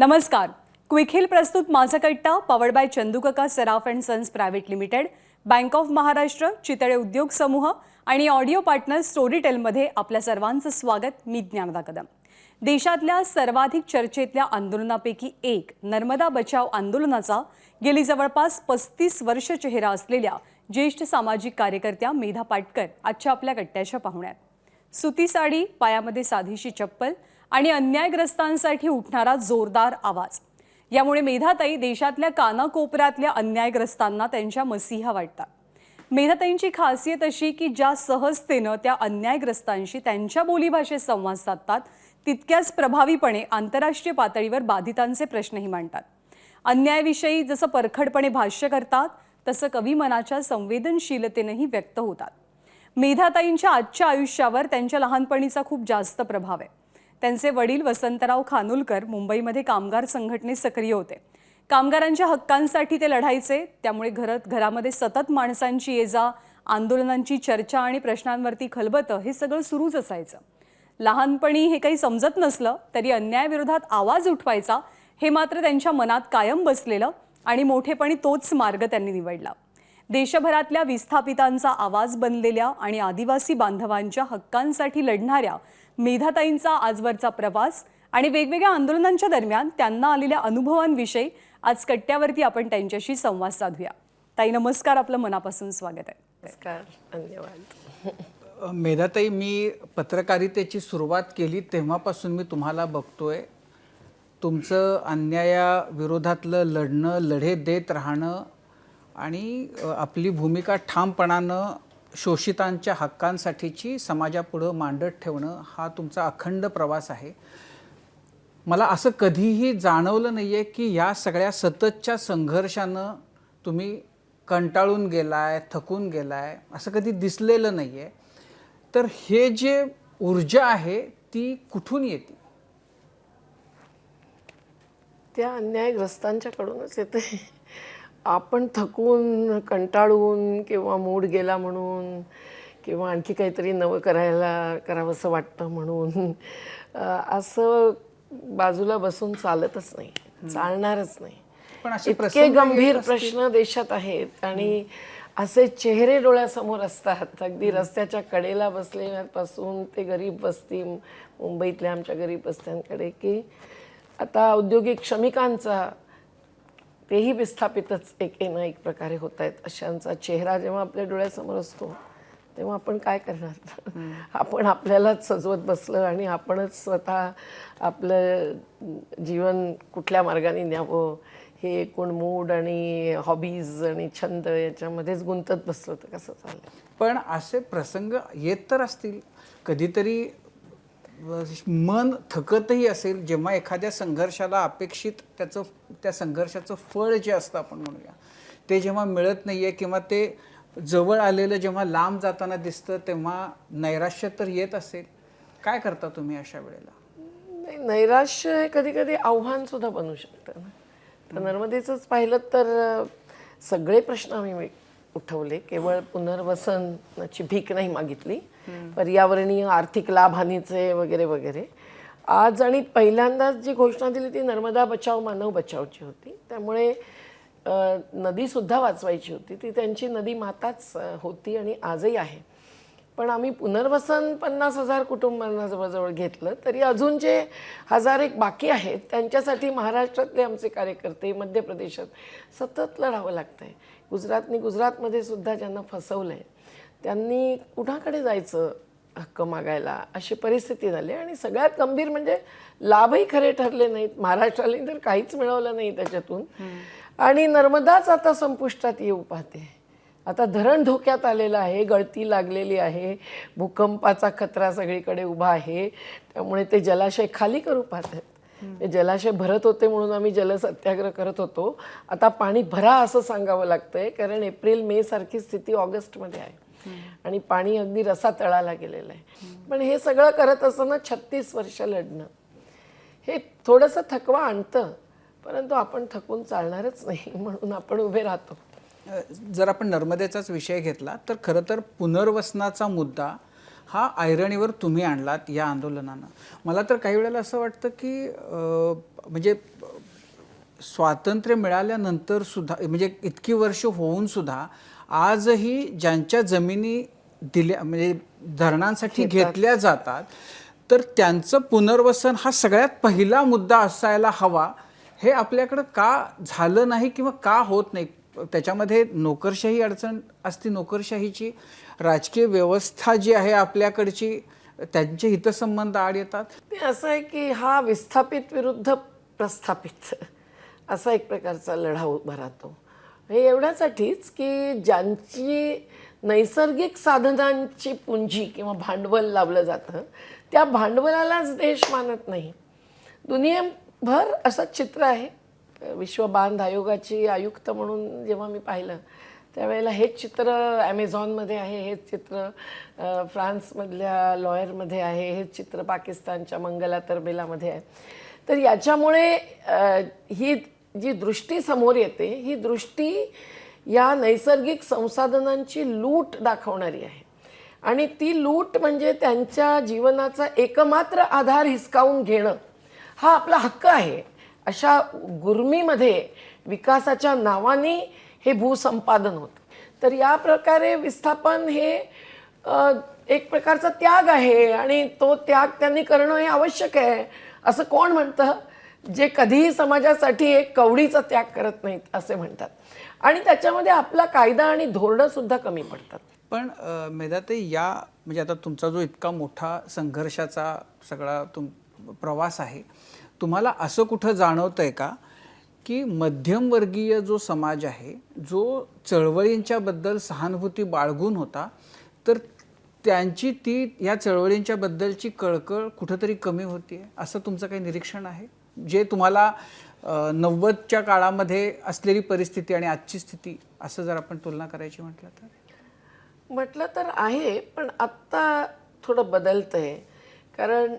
नमस्कार. Quick hill प्रस्तुत Majha Katta powered by Chandukaka Saraf and sons private limited, bank of Maharashtra, Chitale उद्योग समूह आणि ऑडिओ पार्टनर स्टोरीटेलमध्ये आपल्या सर्वांचं स्वागत. मी ज्ञानदा कदम. देशातल्या सर्वाधिक चर्चेतल्या आंदोलनापैकी एक नर्मदा बचाव आंदोलनाचा गेली जवळपास 35 वर्ष चेहरा असलेल्या ज्येष्ठ सामाजिक कार्यकर्त्या मेधा पाटकर आजच्या आपल्या कट्ट्याच्या पाहुण्यात. सुती साडी, पायामध्ये साधीशी चप्पल आणि अन्यायग्रस्तांसाठी उठणारा जोरदार आवाज यामुळे मेधाताई देशातल्या कानाकोपऱ्यातल्या अन्यायग्रस्तांना त्यांच्या मसीहा वाटतात. मेधाताईंची खासियत अशी की ज्या सहजतेनं त्या अन्यायग्रस्तांशी त्यांच्या बोलीभाषेत संवाद साधतात, तितक्याच प्रभावीपणे आंतरराष्ट्रीय पातळीवर बाधितांचे प्रश्नही मांडतात. अन्यायाविषयी जसं परखडपणे भाष्य करतात, तसं कवी मनाच्या संवेदनशीलतेनेही व्यक्त होतात. मेधाताईंच्या आजच्या आयुष्यावर त्यांच्या लहानपणीचा खूप जास्त प्रभाव आहे. त्यांचे वडील वसंतराव खानोलकर मुंबईमध्ये कामगार संघटनेत सक्रिय होते. कामगारांच्या हक्कांसाठी ते लढायचे. त्यामुळे घरामध्ये सतत माणसांची ये-जा, आंदोलनांची चर्चा आणि प्रश्नांवरती खलबतं हे सगळं सुरूच असायचं. लहानपणी हे काही समजत नसलं तरी अन्यायाविरोधात आवाज उठवायचा हे मात्र त्यांच्या मनात कायम बसलेलं आणि मोठेपणी तोच मार्ग त्यांनी निवडला. देशभरातल्या विस्थापितांचा आवाज बनलेल्या आणि आदिवासी बांधवांच्या हक्कांसाठी लढणाऱ्या मेधाताईंचा आजवरचा प्रवास आणि वेगवेगळ्या आंदोलनांच्या दरम्यान त्यांना आलेल्या अनुभवांविषयी आज कट्ट्यावरती आपण त्यांच्याशी संवाद साधूया. ताई नमस्कार, आपलं मनापासून स्वागत आहे. नमस्कार, धन्यवाद. मेधाताई, मी पत्रकारितेची सुरुवात केली तेव्हापासून मी तुम्हाला बघतोय. तुमचं अन्यायाविरोधातलं लढणं, लढे देत राहणं आणि आपली भूमिका ठामपणानं शोषितांच्या हक्कांसाठीची समाजापुढं मांडत ठेवणं हा तुमचा अखंड प्रवास आहे. मला असं कधीही जाणवलं नाही आहे की या सगळ्या सततच्या संघर्षानं तुम्ही कंटाळून गेलाय, थकून गेलाय, असं कधी दिसलेलं नाही आहे. तर हे जे ऊर्जा आहे ती कुठून येते? त्या अन्यायग्रस्तांच्याकडूनच येते. आपण थकून, कंटाळून किंवा मूड गेला म्हणून किंवा आणखी काहीतरी नवं करावंसं वाटतं म्हणून असं बाजूला बसून चालतच नाही, चालणारच नाही. पण असे इतके गंभीर प्रश्न देशात आहेत आणि असे चेहरे डोळ्यासमोर असतात. अगदी रस्त्याच्या कडेला बसल्यापासून ते गरीब वस्ती, मुंबईतल्या आमच्या गरीब वस्त्यांकडे, की आता औद्योगिक श्रमिकांचा, तेही विस्थापितच एक प्रकारे होत आहेत. अशांचा चेहरा जेव्हा आपल्या डोळ्यासमोर असतो तेव्हा आपण काय करणार? आपण आपल्यालाच सजवत बसलं आणि आपणच स्वतः आपलं जीवन कुठल्या मार्गाने न्यावं हे एकूण मूड आणि हॉबीज आणि छंद याच्यामध्येच गुंतत बसलो तर कसं चालेल? पण असे प्रसंग येत तर असतील कधीतरी. मन थकतही असेल जेव्हा एखाद्या संघर्षाला अपेक्षित त्या संघर्षाचं फळ जे असतं आपण म्हणूया ते जेव्हा मिळत नाही आहे किंवा ते जवळ आलेलं जेव्हा लांब जाताना दिसतं तेव्हा नैराश्य तर येत असेल. काय करता तुम्ही अशा वेळेला? नाही, नैराश्य हे कधी कधी आव्हानसुद्धा बनू शकतं ना. तर नर्मदेचंच पाहिलं तर सगळे प्रश्न आम्ही उठवले. केवळ पुनर्वसनाची भीक नाही मागितली, पर्यावरणीय आर्थिक लाभहानीचे वगैरे वगैरे. आज आणि पहिल्यांदाच जी घोषणा दिली ती नर्मदा बचाव मानव बचावची होती. त्यामुळे नदीसुद्धा वाचवायची होती. ती त्यांची नदी माताच होती आणि आजही आहे. पण आम्ही पुनर्वसन 50,000 कुटुंबांना जवळजवळ घेतलं तरी अजून जे 1000 एक बाकी आहेत त्यांच्यासाठी महाराष्ट्रातले आमचे कार्यकर्ते मध्य प्रदेशात सतत लढावं लागतं आहे. गुजरातमध्ये सुद्धा ज्यांना फसवलं आहे त्यांनी कुणाकडे जायचं हक्क मागायला, अशी परिस्थिती झाली. आणि सगळ्यात गंभीर म्हणजे लाभही खरे ठरले नाहीत. महाराष्ट्राला तर काहीच मिळवलं नाही त्याच्यातून. आणि नर्मदाच आता संपुष्टात येऊ पाहते. आता धरण धोक्यात आलेलं आहे, गळती लागलेली आहे, भूकंपाचा खतरा सगळीकडे उभा आहे. त्यामुळे ते जलाशय खाली करू पाहत आहेत. ते जलाशय भरत होते म्हणून आम्ही जलसत्याग्रह करत होतो. आता पाणी भरा असं सांगावं लागतंय, कारण एप्रिल मे सारखी स्थिती ऑगस्टमध्ये आहे आणि पाणी अगदी रसा तळाला गेलेलं आहे. पण हे सगळं करत असताना 36 वर्ष लढणं हे थोडंसं थकवा आणतं, परंतु आपण थकून चालणारच नाही म्हणून आपण उभे राहतो. जर आपण नर्मदेचाच विषय घेतला तर खरं तर पुनर्वसनाचा मुद्दा हा ऐरणीवर तुम्ही आणलात या आंदोलनानं. मला तर काही वेळेला असं वाटतं की म्हणजे स्वातंत्र्य मिळाल्यानंतर सुद्धा, म्हणजे इतकी वर्ष होऊन सुद्धा आजही ज्यांच्या जमिनी दिल्या म्हणजे धरणांसाठी घेतल्या जातात, तर त्यांचं पुनर्वसन हा सगळ्यात पहिला मुद्दा असायला हवा. हे आपल्याकडं का झालं नाही किंवा का होत नाही? त्याच्यामध्ये नोकरशाही अडचण असते, नोकरशाहीची राजकीय व्यवस्था जी आहे आपल्याकडची, त्यांचे हितसंबंध आड येतात. ते असं आहे की हा विस्थापित विरुद्ध प्रस्थापित असा एक प्रकारचा लढा उभा राहतो. हे एवढ्यासाठीच की ज्यांची नैसर्गिक साधनांची पुंजी किंवा भांडवल लावलं जातं, त्या भांडवलालाच देश मानत नाही. दुनियाभर असं चित्र आहे. विश्व बांध आयोगाची आयुक्त म्हणून जेव्हा मी पाहिलं, त्यावेळेला हेच चित्र ॲमेझॉनमध्ये आहे, हेच चित्र फ्रान्समधल्या लॉयरमध्ये आहे, हेच चित्र पाकिस्तानच्या मंगला तरबेलामध्ये आहे. तर याच्यामुळे ही जी दृष्टी समोर येते, ही दृष्टी या नैसर्गिक संसाधनांची लूट दाखवणारी आहे. आणि ती लूट म्हणजे त्यांच्या जीवनाचा एकमात्र आधार हिसकावून घेणं हा आपला हक्क आहे. अशा गुर्मीमध्ये विकासाच्या नावाने हे भूसंपादन होतं. तर या प्रकारे विस्थापन हे एक प्रकारचा त्याग आहे आणि तो त्याग त्यांनी करणं हे आवश्यक आहे. असं कोण म्हणतं? जे कधीही समाजासाठी एक कवडीचा त्याग करत नाहीत असे म्हणतात. आणि त्याच्यामध्ये आपला कायदा आणि धोरणं सुद्धा कमी पडतात. पण मेधाताई, या म्हणजे आता तुमचा जो इतका मोठा संघर्षाचा सगळा प्रवास आहे, तुम्हाला असं कुठं जाणवतंय का की मध्यमवर्गीय जो समाज आहे, जो चळवळींच्या बद्दल सहानुभूती बाळगून होता, तर त्यांची ती या चळवळींच्या बद्दलची कळकळ कुठंतरी कमी होतीये, असं तुमचं काही निरीक्षण आहे? जे तुम्हाला 90च्या काळामध्ये असलेली परिस्थिती आणि आजची स्थिती असं जर आपण तुलना करायची म्हटलं तर आहे. पण आत्ता थोडं बदलतंय. कारण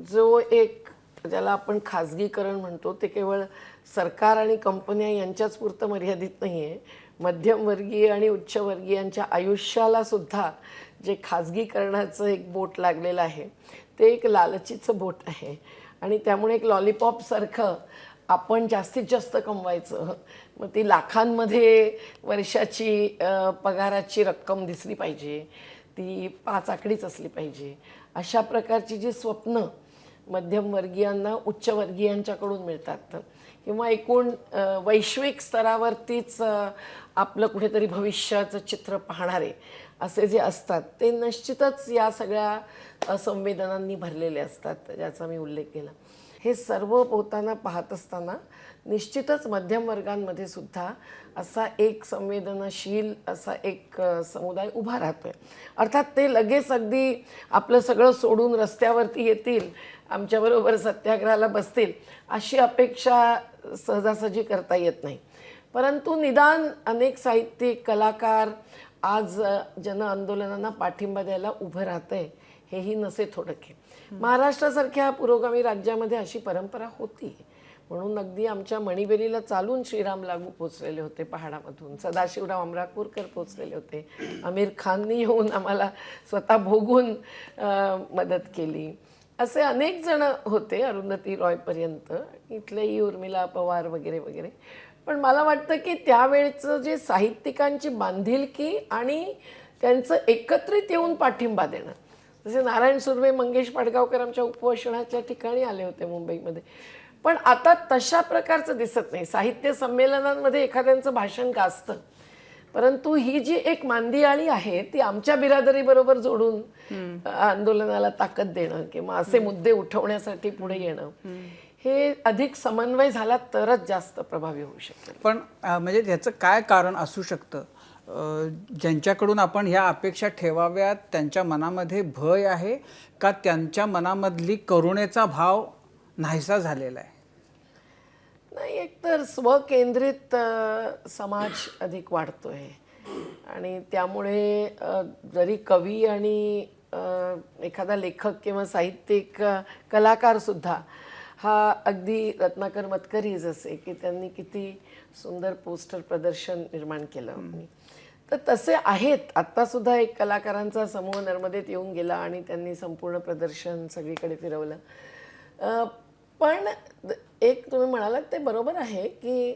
जो एक ज्याला आपण खाजगीकरण म्हणतो, ते केवळ सरकार आणि कंपन्या यांच्याच पुरतं मर्यादित नाही आहे. मध्यमवर्गीय आणि उच्चवर्गीयांच्या आयुष्याला सुद्धा जे खाजगीकरणाचं एक बोट लागलेलं आहे, ते एक लालचीचं बोट आहे. आणि त्यामुळे एक लॉलीपॉपसारखं आपण जास्तीत जास्त कमवायचं, मग ती लाखांमध्ये वर्षाची पगाराची रक्कम दिसली पाहिजे, ती 5 आकडीच असली पाहिजे, अशा प्रकारची जी स्वप्न मध्यमवर्गीयांना उच्चवर्गीयांच्याकडून मिळतात, किंवा एकूण वैश्विक स्तरावरतीच आपलं कुठेतरी भविष्याचं चित्र पाहणारे असे जे असतात, ते निश्चितच या सगळ्या संवेदनांनी भरलेले असतात, ज्याचा मी उल्लेख केला. हे सर्व पोताना पाहत असताना निश्चितच मध्यम वर्गांमध्ये सुद्धा असा एक संवेदनशील असा एक समुदाय उभा राहतोय. अर्थात ते लगेच अगदी आपलं सगळं सोडून रस्त्यावरती येतील, आमच्याबरोबर सत्याग्रहाला बसतील, अशी अपेक्षा सहजासहजी करता येत नाही. परंतु निदान अनेक साहित्यिक कलाकार आज जन आंदोलनांना पाठिंबा द्यायला उभं राहतंय, हेही नसे थोडके. महाराष्ट्रासारख्या पुरोगामी राज्यामध्ये अशी परंपरा होती. म्हणून अगदी आमच्या मणिबेरीला चालून श्रीराम लागू पोचलेले होते पहाडामधून, सदाशिवराव अमरापूरकर पोचलेले होते, आमिर खाननी येऊन आम्हाला स्वतः भोगून मदत केली, असे अनेक जण होते, अरुंधती रॉयपर्यंत, इथलेही उर्मिला पवार वगैरे वगैरे. पण मला वाटतं की त्यावेळचं जे साहित्यिकांची बांधिलकी आणि त्यांचं एकत्रित येऊन पाठिंबा देणं, जसे नारायण सुर्वे, मंगेश पाडगावकर आमच्या उपोषणाच्या ठिकाणी आले होते मुंबईमध्ये, पण आता तशा प्रकारचं दिसत नाही. साहित्य संमेलनांमध्ये एखाद्यांचं भाषण गाजतं, परंतु ही जी एक मांदियाळी आहे ती आमच्या बिरादरीबरोबर जोडून आंदोलनाला ताकद देणं किंवा असे मुद्दे उठवण्यासाठी पुढे येणं, हे अधिक समन्वय झाला तरच जास्त प्रभावी होऊ शकेल. पण म्हणजे त्याचं काय कारण असू शकतं? ज्यांच्याकडून आपण ह्या अपेक्षा ठेवाव्यात त्यांच्या मनामध्ये भय आहे का त्यांच्या मनामधली करुणेचा भाव नाहीसा झालेला आहे? नाही, एकतर स्वकेंद्रित समाज अधिक वाढतोय आणि त्यामुळे जरी कवी आणि एखादा लेखक किंवा साहित्यिक कलाकारसुद्धा हा अगदी रत्नाकर मतकरी जसे की त्यांनी किती सुंदर पोस्टर प्रदर्शन निर्माण केलं, तर तसे आहेत. आत्तासुद्धा एक कलाकारांचा समूह नर्मदेत येऊन गेला आणि त्यांनी संपूर्ण प्रदर्शन सगळीकडे फिरवलं. पण एक तुम्ही म्हणालात ते बरोबर आहे की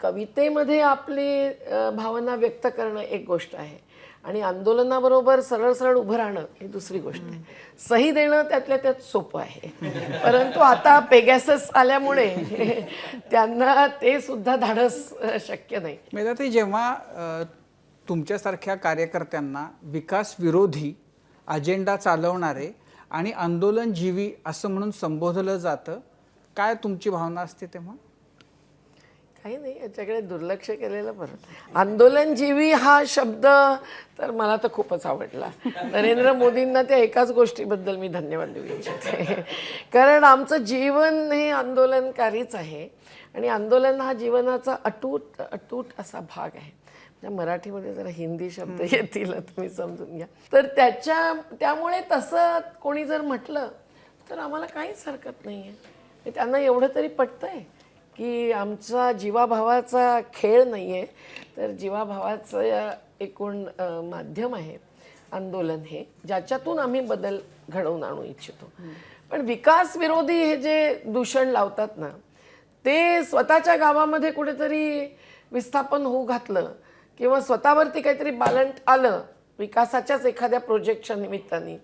कवितेमध्ये आपली भावना व्यक्त करणं एक गोष्ट आहे आणि आंदोलनाबरोबर सरळ सरळ उभं राहणं ही दुसरी गोष्ट आहे. सही देणं त्यातल्या त्यात सोपं आहे, परंतु आता पेगॅसस आल्यामुळे त्यांना ते सुद्धा धाडस शक्य नाही. मेधाताई, जेव्हा तुमच्यासारख्या कार्यकर्त्यांना विकास विरोधी अजेंडा चालवणारे आणि आंदोलनजीवी असं म्हणून संबोधलं जातं, काय तुमची भावना असते तेव्हा? काही नाही, याच्याकडे दुर्लक्ष केलेलं बरं. आंदोलनजीवी हा शब्द तर मला तर खूपच आवडला. नरेंद्र मोदींना त्या एकाच गोष्टीबद्दल मी धन्यवाद देऊ इच्छिते, कारण आमचं जीवन हे आंदोलनकारीच आहे आणि आंदोलन हा जीवनाचा अटूट अटूट असा भाग आहे. मराठीमध्ये जरा हिंदी शब्द येतील तुम्ही समजून घ्या. तर त्यामुळे तसं कोणी जर म्हटलं तर आम्हाला काहीच हरकत नाही आहे. त्यांना एवढं तरी पटतंय की आमचा जीवाभावाचा खेळ नाही आहे, तर जीवाभावाचं एकूण माध्यम आहे आंदोलन हे, ज्याच्यातून आम्ही बदल घडवून आणू इच्छितो. पण विकास विरोधी हे जे दूषण लावतात ना, ते स्वतःच्या गावामध्ये कुठेतरी विस्थापन होऊ घातलं किंवा स्वतःवरती काहीतरी बालंट आलं विकासाच्याच एखाद्या प्रोजेक्टच्या निमित्ताने,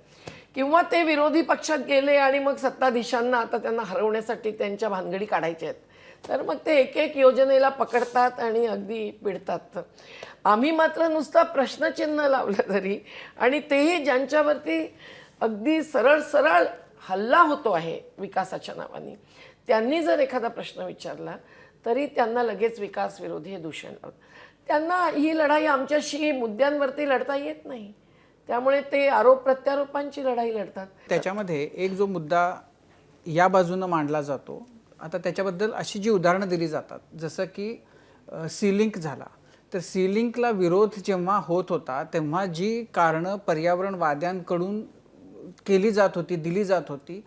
किंवा ते विरोधी पक्षात गेले आणि मग सत्ताधीशांना आता त्यांना हरवण्यासाठी त्यांच्या भानगडी काढायच्या आहेत, तर मग ते एक एक योजनेला पकडतात आणि अगदी पिडतात. आम्ही मात्र नुसतं प्रश्नचिन्ह लावलं तरी, आणि तेही ज्यांच्यावरती अगदी सरळ सरळ हल्ला होतो आहे विकासाच्या नावाने, त्यांनी जर एखादा प्रश्न विचारला तरी त्यांना लगेच विकास विरोधी हे दूषण लावतात. त्यांना ही लढाई आमच्याशी मुद्द्यांवरती लढता येत नाही, त्यामुळे ते आरोप प्रत्यारोपांची लढाई लढतात. त्याच्यामध्ये एक जो मुद्दा या बाजूनं मांडला जातो, आता त्याच्याबद्दल अशी जी उदाहरणं दिली जातात, जसं की सीलिंक झाला, तर सीलिंकला विरोध जेव्हा होत होता तेव्हा जी कारणं पर्यावरणवाद्यांकडून केली जात होती, दिली जात होती,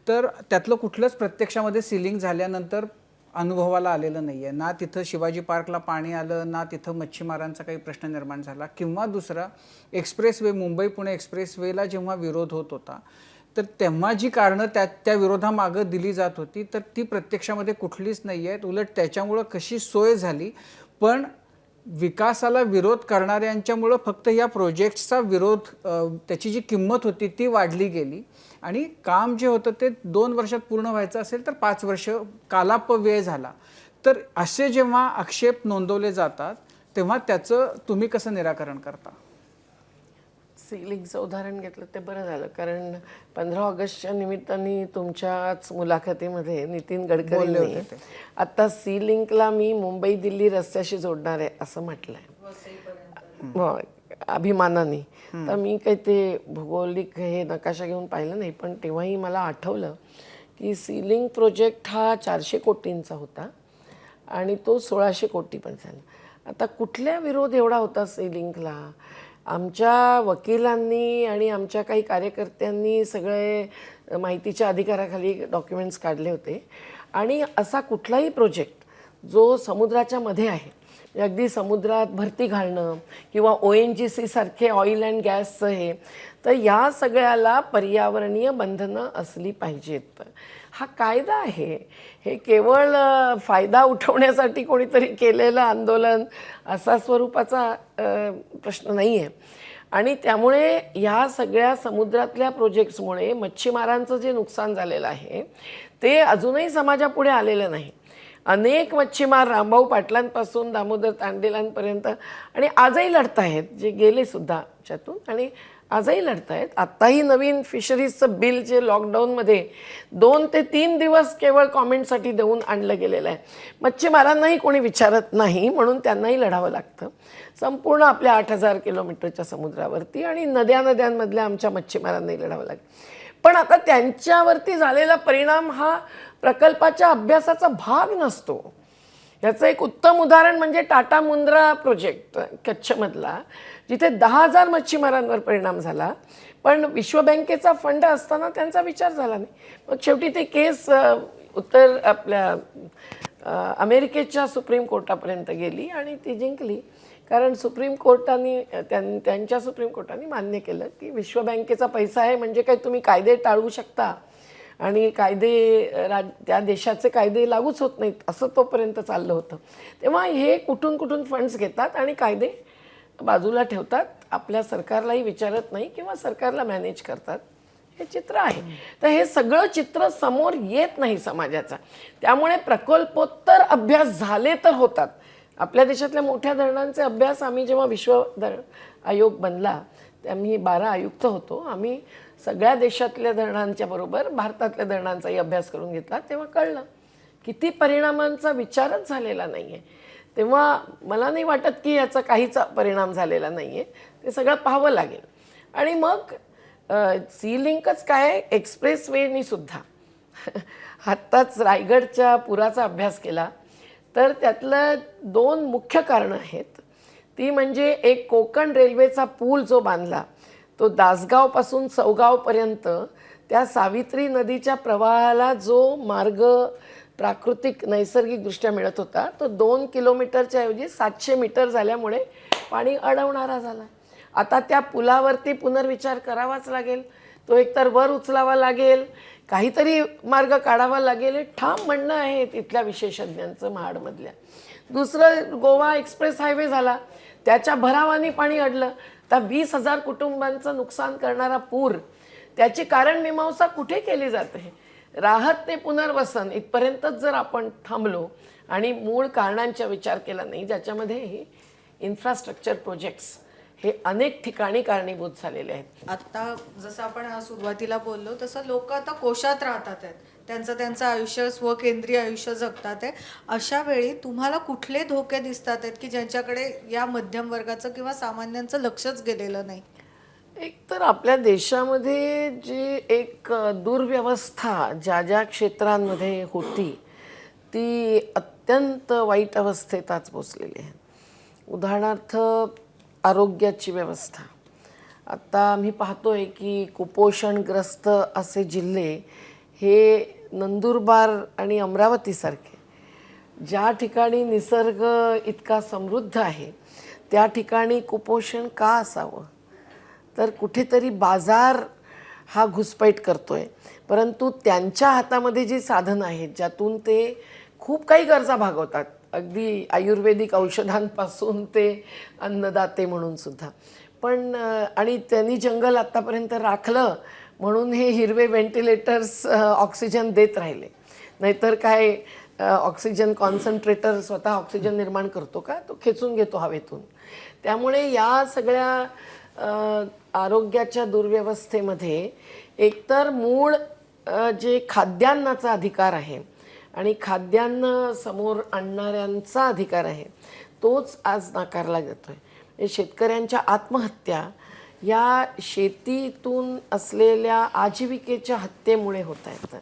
तर त्यातलं कुठलंच प्रत्यक्षामध्ये सीलिंग झाल्यानंतर अनुभवाला आलेलं नाही आहे. ना तिथं शिवाजी पार्कला पाणी आलं, ना तिथं मच्छीमारांचा काही प्रश्न निर्माण झाला. किंवा दुसरा, एक्सप्रेसवे, मुंबई पुणे एक्सप्रेसवेला जेव्हा विरोध होत होता, तर तेव्हा जी कारणं त्या विरोधामागं दिली जात होती, तर ती प्रत्यक्षामध्ये कुठलीच नाही आहेत. उलट त्याच्यामुळं कशी सोय झाली, पण विकासाला विरोध करणाऱ्यांच्यामुळं फक्त या प्रोजेक्ट्सचा विरोध, त्याची जी किंमत होती ती वाढली गेली आणि काम जे होतं ते 2 वर्षात पूर्ण व्हायचं असेल तर 5 वर्ष कालापव्यय झाला. तर असे जेव्हा आक्षेप नोंदवले जातात तेव्हा त्याचं तुम्ही कसं निराकरण करता? सीलिंगचं उदाहरण घेतलं ते बरं झालं, कारण 15 ऑगस्टच्या निमित्ताने तुमच्याच मुलाखतीमध्ये नितीन गडकरींनी आता सीलिंकला मी मुंबई दिल्ली रस्त्याशी जोडणार आहे असं म्हटलंय अभिमानाने. तर मी काही ते भौगोलिक हे नकाशा घेऊन पाहिलं नाही, पण तेव्हाही मला आठवलं की सीलिंग प्रोजेक्ट हा 400 कोटींचा होता आणि तो 1600 कोटी पण झाला. आता कुठल्या विरोध एवढा होता सीलिंगला? आमच्या वकिलांनी आणि आमच्या काही कार्यकर्त्यांनी सगळे माहितीच्या अधिकाराखाली डॉक्युमेंट्स काढले होते आणि असा कुठलाही प्रोजेक्ट जो समुद्राच्या मध्ये आहे, अगदी समुद्रात भरती घालणं किंवा ONGC सारखे ऑइल अँड गॅसचं हे, तर या सगळ्याला पर्यावरणीय बंधनं असली पाहिजेत. हा कायदा आहे, हे केवळ फायदा उठवण्यासाठी कोणीतरी केलेलं आंदोलन असा स्वरूपाचा प्रश्न नाही आहे. आणि त्यामुळे या सगळ्या समुद्रातल्या प्रोजेक्ट्समुळे मच्छीमारांचं जे नुकसान झालेलं आहे ते अजूनही समाजापुढे आलेलं नाही. अनेक मच्छीमार रामभाऊ पाटलांपासून दामोदर तांडेलांपर्यंत आणि आजही लढत आहेत, जे गेले सुद्धा त्यातून आणि आजही लढत आहेत. आत्ताही नवीन फिशरीजचं बिल जे लॉकडाऊनमध्ये 2 ते 3 दिवस केवळ कॉमेंटसाठी देऊन आणलं गेलेलं आहे. मच्छीमारांनाही कोणी विचारत नाही म्हणून त्यांनाही लढावं लागतं संपूर्ण आपल्या 8000 किलोमीटरच्या समुद्रावरती, आणि नद्यांमधल्या आमच्या मच्छीमारांनाही लढावं लागतं. पण आता त्यांच्यावरती झालेला परिणाम हा प्रकल्पाच्या अभ्यासाचा भाग नसतो. याचं एक उत्तम उदाहरण म्हणजे टाटा मुंद्रा प्रोजेक्ट कच्छमधला, जिथे 10,000 मच्छीमारांवर परिणाम झाला, पण विश्व बँकेचा फंड असताना त्यांचा विचार झाला नाही. मग शेवटी ते केस अमेरिकेच्या सुप्रीम कोर्टापर्यंत गेली आणि ती जिंकली, कारण सुप्रीम कोर्टाने त्यांच्या सुप्रीम कोर्टाने मान्य केलं की विश्व बँकेचा पैसा आहे म्हणजे काही तुम्ही कायदे टाळू शकता आणि त्या देशाचे कायदे लागूच होत नाहीत असं तोपर्यंत चाललं होतं. तेव्हा हे कुठून कुठून फंड्स घेतात आणि कायदे बाजूला ठेवतात, आपल्या सरकारलाही विचारत नाही किंवा सरकारला मॅनेज करतात, हे चित्र आहे. तर हे सगळं चित्र समोर येत नाही समाजाचा. त्यामुळे प्रकल्पोत्तर अभ्यास झाले तर होतात. आपल्या देशातल्या मोठ्या धरणांचे अभ्यास आम्ही जेव्हा विश्व आयोग बनला आम्ही 12 आयुक्त होतो, आम्ही सगळ्या देशातल्या धरणांच्या बरोबर भारतातल्या धरणांचाही अभ्यास करून घेतला. तेव्हा कळलं किती परिणामांचा विचारच झालेला नाही आहे. तेव्हा मला नाही वाटत की याचा काहीच परिणाम झालेला नाही आहे. ते सगळं पाहावं लागेल. आणि मग सी लिंकच काय, एक्सप्रेस वेनी सुद्धा आत्ताच रायगडच्या पुराचा अभ्यास केला तर त्यातलं 2 मुख्य कारणं आहेत. ती म्हणजे एक कोकण रेल्वेचा पूल जो बांधला तो दासगावपासून चौगावपर्यंत त्या सावित्री नदीच्या प्रवाहाला जो मार्ग प्राकृतिक नैसर्गिकदृष्ट्या मिळत होता तो 2 किलोमीटरच्या ऐवजी 700 मीटर झाल्यामुळे पाणी अडवणारा झाला. आता त्या पुलावरती पुनर्विचार करावाच लागेल. तो एकतर वर उचलावा लागेल, काहीतरी मार्ग काढावा लागेल, हे ठाम म्हणणं आहे तिथल्या विशेषज्ञांचं महाडमधल्या. दुसरं गोवा एक्सप्रेस हायवे झाला, त्याच्या भरावाने पाणी अडलं. तर 20,000 कुटुंबांचं नुकसान करणारा पूर, त्याची कारणमीमांसा कुठे केली जाते? राहत ते पुनर्वसन इथपर्यंतच जर आपण थांबलो आणि मूळ कारणांचा विचार केला नाही, ज्याच्यामध्ये हे इन्फ्रास्ट्रक्चर प्रोजेक्ट्स हे अनेक ठिकाणी कारणीभूत झालेले आहेत. आता जसं आपण सुरुवातीला बोललो तसं लोक आता कोशात राहतात आहेत, त्यांचं आयुष्य स्वकेंद्रीय आयुष्य जगतात आहे. अशा वेळी तुम्हाला कुठले धोके दिसतात आहेत की ज्यांच्याकडे या मध्यम वर्गाचं किंवा सामान्यांचं लक्षच गेलेलं नाही? एक तर आपल्या देशामध्ये जी एक दुर्व्यवस्था ज्या ज्या क्षेत्रांमध्ये होती ती अत्यंत वाईट अवस्थेत आज पोचलेली आहे. उदाहरणार्थ आरोग्याची व्यवस्था. आता आम्ही पाहतोय की कुपोषणग्रस्त असे जिल्हे हे नंदुरबार आणि अमरावतीसारखे ज्या ठिकाणी निसर्ग इतका समृद्ध आहे त्या ठिकाणी कुपोषण का असावं? तर कुठेतरी बाजार हा घुसपैठ करतोय, परंतु त्यांच्या हातामध्ये जी साधनं आहेत ज्यातून ते खूप काही गरजा भागवतात, अगदी आयुर्वेदिक औषधांपासून ते अन्नदाते म्हणून सुद्धा. पण आणि त्यांनी जंगल आत्तापर्यंत राखलं म्हणून हे हिरवे व्हेंटिलेटर्स ऑक्सिजन देत राहिले. नाहीतर काय ऑक्सिजन कॉन्सन्ट्रेटर स्वतः ऑक्सिजन निर्माण करतो का? तो खेचून घेतो हवेतून. त्यामुळे या सगळ्या आरोग्याच्या दुर्व्यवस्थेमध्ये एकतर मूळ जे खाद्यान्नाचा अधिकार आहे आणि खाद्यान्न समोर आणणाऱ्यांचा अधिकार आहे तोच आज नाकारला जातोय. शेतकऱ्यांच्या आत्महत्या या शेतीतून असलेल्या आजीविकेच्या हत्येमुळे होत आहेत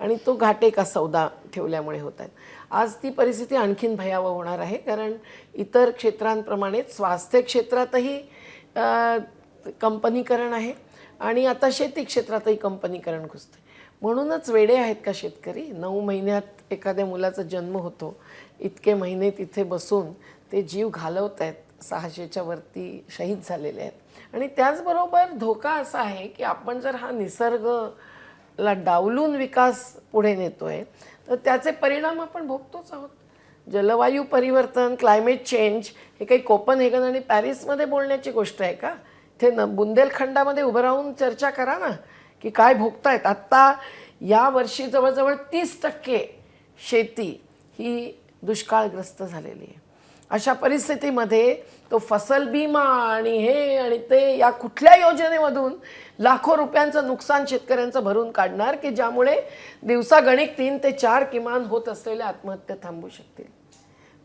आणि तो घाटे का सौदा ठेवल्यामुळे होत आहेत. आज ती परिस्थिती आणखीन भयावह होणार आहे, कारण इतर क्षेत्रांप्रमाणेच स्वास्थ्य क्षेत्रातही कंपनीकरण आहे आणि आता शेती क्षेत्रातही कंपनीकरण घुसते. म्हणूनच वेडे आहेत का शेतकरी? 9 महिन्यात एखाद्या मुलाचा जन्म होतो, इतके महिने तिथे बसून ते जीव घालवत आहेत, 600च्या वरती शहीद झालेले आहेत. आणि त्याचबरोबर धोका असा आहे की आपण जर हा निसर्गला डावलून विकास पुढे नेतोय तर त्याचे परिणाम आपण भोगतोच आहोत. जलवायू परिवर्तन, क्लायमेट चेंज हे काही कोपनहेगन आणि पॅरिसमध्ये बोलण्याची गोष्ट आहे का? ते बुंदेलखंडामध्ये उभं राहून चर्चा करा ना की काय भोगतायत. आत्ता या वर्षी जवळजवळ 30% शेती ही दुष्काळग्रस्त झालेली आहे. अशा परिस्थितीमध्ये तो फसल बीमा आणि हे आणि ते या कुठल्या योजनेमधून लाखो रुपयांचं नुकसान शेतकऱ्यांचं भरून काढणार की ज्यामुळे दिवसागणिक 3 ते 4 किमान होत असलेल्या आत्महत्या थांबू शकतील.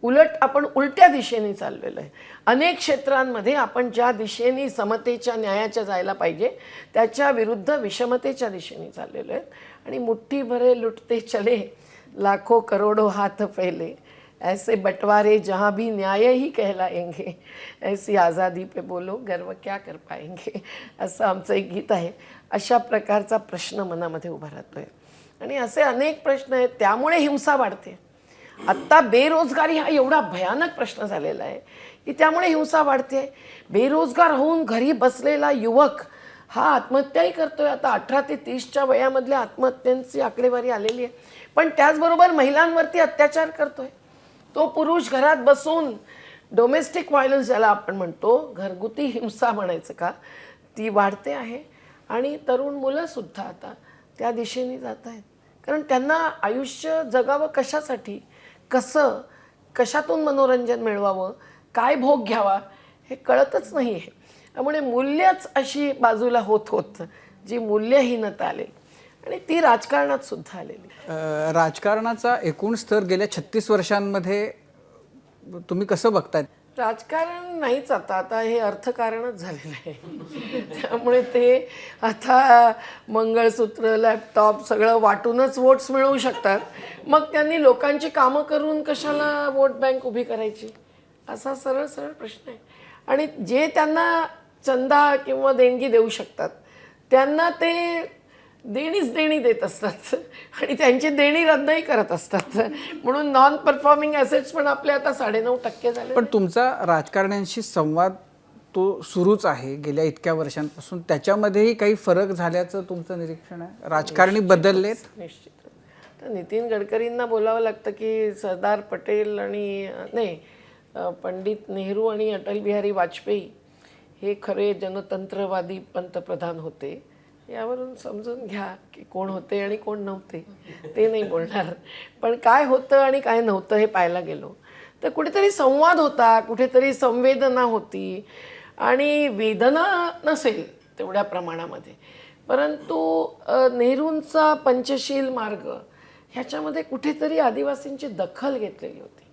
उलट आपण उलट्या दिशेने चाललेलो आहे. अनेक क्षेत्रांमध्ये आपण ज्या दिशेने समतेच्या न्यायाच्या जायला पाहिजे त्याच्या विरुद्ध विषमतेच्या दिशेने चाललेलो आहे. आणि मुट्ठी भरे लुटते चले लाखो करोडो हाथ फैले ऐसे बंटवारे जहाँ भी न्याय ही कहलाएंगे ऐसी आज़ादी पे बोलो गर्व क्या कर पाएंगे असं आमचं एक गीत आहे. अशा प्रकारचा प्रश्न मनामध्ये उभा राहतोय आणि असे अनेक प्रश्न आहेत. त्यामुळे हिंसा वाढते. आत्ता बेरोजगारी हा एवढा भयानक प्रश्न झालेला आहे की त्यामुळे हिंसा वाढते. बेरोजगार होऊन घरी बसलेला युवक हा आत्महत्याही करतोय. आता 18 ते 30च्या वयामधल्या आत्महत्यांची आकडेवारी आलेली आहे. पण त्याचबरोबर महिलांवरती अत्याचार करतोय. तो पुरुष घरात बसून डोमेस्टिक व्हायलन्स ज्याला आपण म्हणतो, घरगुती हिंसा म्हणायचं का, ती वाढते आहे. आणि तरुण मुलंसुद्धा आता त्या दिशेने जात आहेत. कारण त्यांना आयुष्य जगावं कशासाठी, कसं, कशातून मनोरंजन मिळवावं, काय भोग घ्यावा हे कळतच नाही आहे. त्यामुळे मूल्यच अशी बाजूला होत होत जी मूल्यहीनता आलेली आणि ती राजकारणात सुद्धा आलेली. राजकारणाचा एकूण स्तर गेल्या 36 वर्षांमध्ये तुम्ही कसं बघताय? राजकारण नाहीच आता, आता हे अर्थकारणच झालेलं आहे. त्यामुळे ते आता मंगळसूत्र, लॅपटॉप सगळं वाटूनच वोट्स मिळवू शकतात. मग त्यांनी लोकांची कामं करून कशाला वोट बँक उभी करायची, असा सरळ सरळ प्रश्न आहे. आणि जे त्यांना चंदा किंवा देणगी देऊ शकतात त्यांना ते देणी देत असतात आणि त्यांची देणी रद्दही करत असतात. म्हणून नॉन परफॉर्मिंग ॲसेट्स पण आपले आता 9.5% झाले. पण तुमचा राजकारण्यांशी संवाद तो सुरूच आहे गेल्या इतक्या वर्षांपासून. त्याच्यामध्येही काही फरक झाल्याचं तुमचं निरीक्षण आहे? राजकारणी बदललेत? निश्चित. तर नितीन गडकरींना बोलावं लागतं की सरदार पटेल आणि नाही पंडित नेहरू आणि अटल बिहारी वाजपेयी हे खरे जनतंत्रवादी पंतप्रधान होते. यावरून समजून घ्या की कोण होते आणि कोण नव्हते. ते नाही बोलणार, पण काय होतं आणि काय नव्हतं हे पाहायला गेलो तर कुठेतरी संवाद होता, कुठेतरी संवेदना होती आणि वेदना नसेल तेवढ्या प्रमाणामध्ये. परंतु नेहरूंचा पंचशील मार्ग ह्याच्यामध्ये कुठेतरी आदिवासींची दखल घेतलेली होती.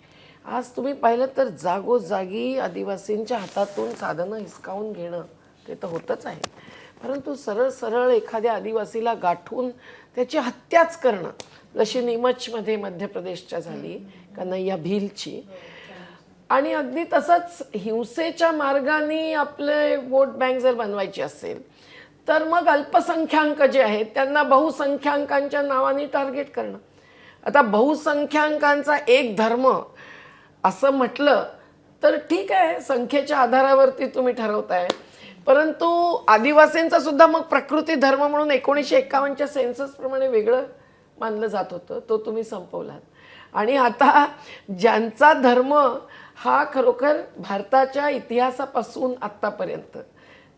आज तुम्ही पाहिलं तर जागोजागी आदिवासींच्या हातातून साधनं हिसकावून घेणं ते तर होतच आहे. परंतु सरळ सरळ एखाद्या आदिवासीला गाठून त्याची हत्याच करणं, जशी नीमचमध्ये मध्य प्रदेशच्या झाली कन्हैया भीलची. आणि अगदी तसंच हिंसेच्या मार्गाने आपले वोट बँक जर बनवायची असेल तर मग अल्पसंख्याक जे आहेत त्यांना बहुसंख्याकांच्या नावाने टार्गेट करणं. आता बहुसंख्याकांचा एक धर्म असं म्हटलं तर ठीक आहे, संख्येच्या आधारावरती तुम्ही ठरवताय. परंतु आदिवासींचा सुद्धा मग प्रकृती धर्म म्हणून 1951च्या सेन्सस प्रमाणे वेगळं मानलं जात होतं, तो तुम्ही संपवलात. आणि आता ज्यांचा धर्म हा खरोखर भारताच्या इतिहासापासून आत्तापर्यंत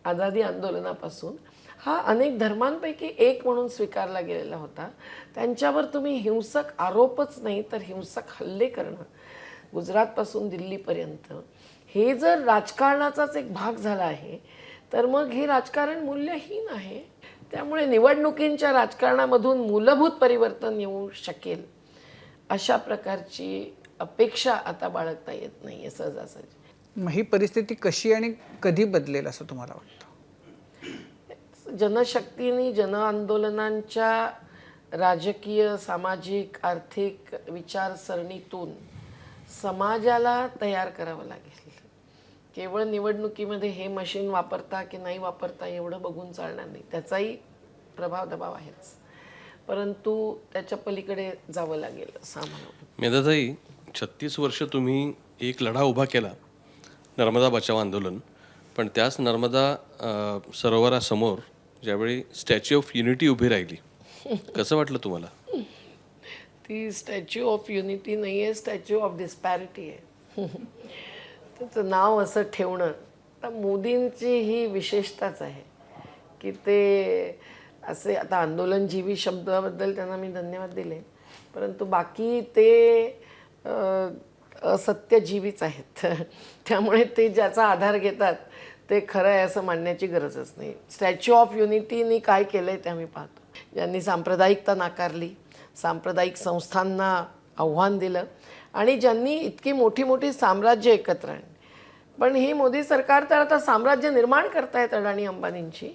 आझादी आंदोलनापासून हा अनेक धर्मांपैकी एक म्हणून स्वीकारला गेलेला होता, त्यांच्यावर तुम्ही हिंसक आरोपच नाही तर हिंसक हल्ले करणं गुजरातपासून दिल्लीपर्यंत, हे जर राजकारणाचाच एक भाग झाला आहे तर मग हे राजकारण मूल्यहीन आहे. त्यामुळे निवडणुकींच्या राजकारणामधून मूलभूत परिवर्तन येऊ शकेल अशा प्रकारची अपेक्षा आता बाळगता येत नाही आहे सहजासहजी. मग ही परिस्थिती कशी आणि कधी बदलेल असं तुम्हाला वाटतं? जनशक्तीने जनआंदोलनांच्या राजकीय, सामाजिक, आर्थिक विचारसरणीतून समाजाला तयार करावं लागेल. केवळ निवडणुकीमध्ये हे मशीन वापरता की नाही वापरता एवढं बघून चालणार नाही. त्याचाही प्रभाव दबाव आहेच, परंतु त्याच्या पलीकडे जावं लागेल असं आम्हाला वाटतं. मेधाताई, 36 वर्ष तुम्ही एक लढा उभा केला, नर्मदा बचाव आंदोलन. पण त्याच नर्मदा सरोवरासमोर ज्यावेळी स्टॅच्यू ऑफ युनिटी उभी राहिली, कसं वाटलं तुम्हाला? ती स्टॅच्यू ऑफ युनिटी नाही आहे, स्टॅच्यू ऑफ डिस्पॅरिटी आहे. त्याचं नाव असं ठेवणं तर मोदींची ही विशेषताच आहे की ते असे, आता आंदोलनजीवी शब्दाबद्दल त्यांना मी धन्यवाद दिले, परंतु बाकी ते असत्यजीवीच आहेत. त्यामुळे ते ज्याचा आधार घेतात ते खरं आहे असं मानण्याची गरजच नाही. स्टॅच्यू ऑफ युनिटीनी काय केलं आहे ते आम्ही पाहतो. ज्यांनी सांप्रदायिकता नाकारली, सांप्रदायिक संस्थांना आव्हान दिलं आणि ज्यांनी इतकी मोठी मोठी साम्राज्य एकत्र आणली. पण ही मोदी सरकार तर आता साम्राज्य निर्माण करतायत अडाणी अंबानींची.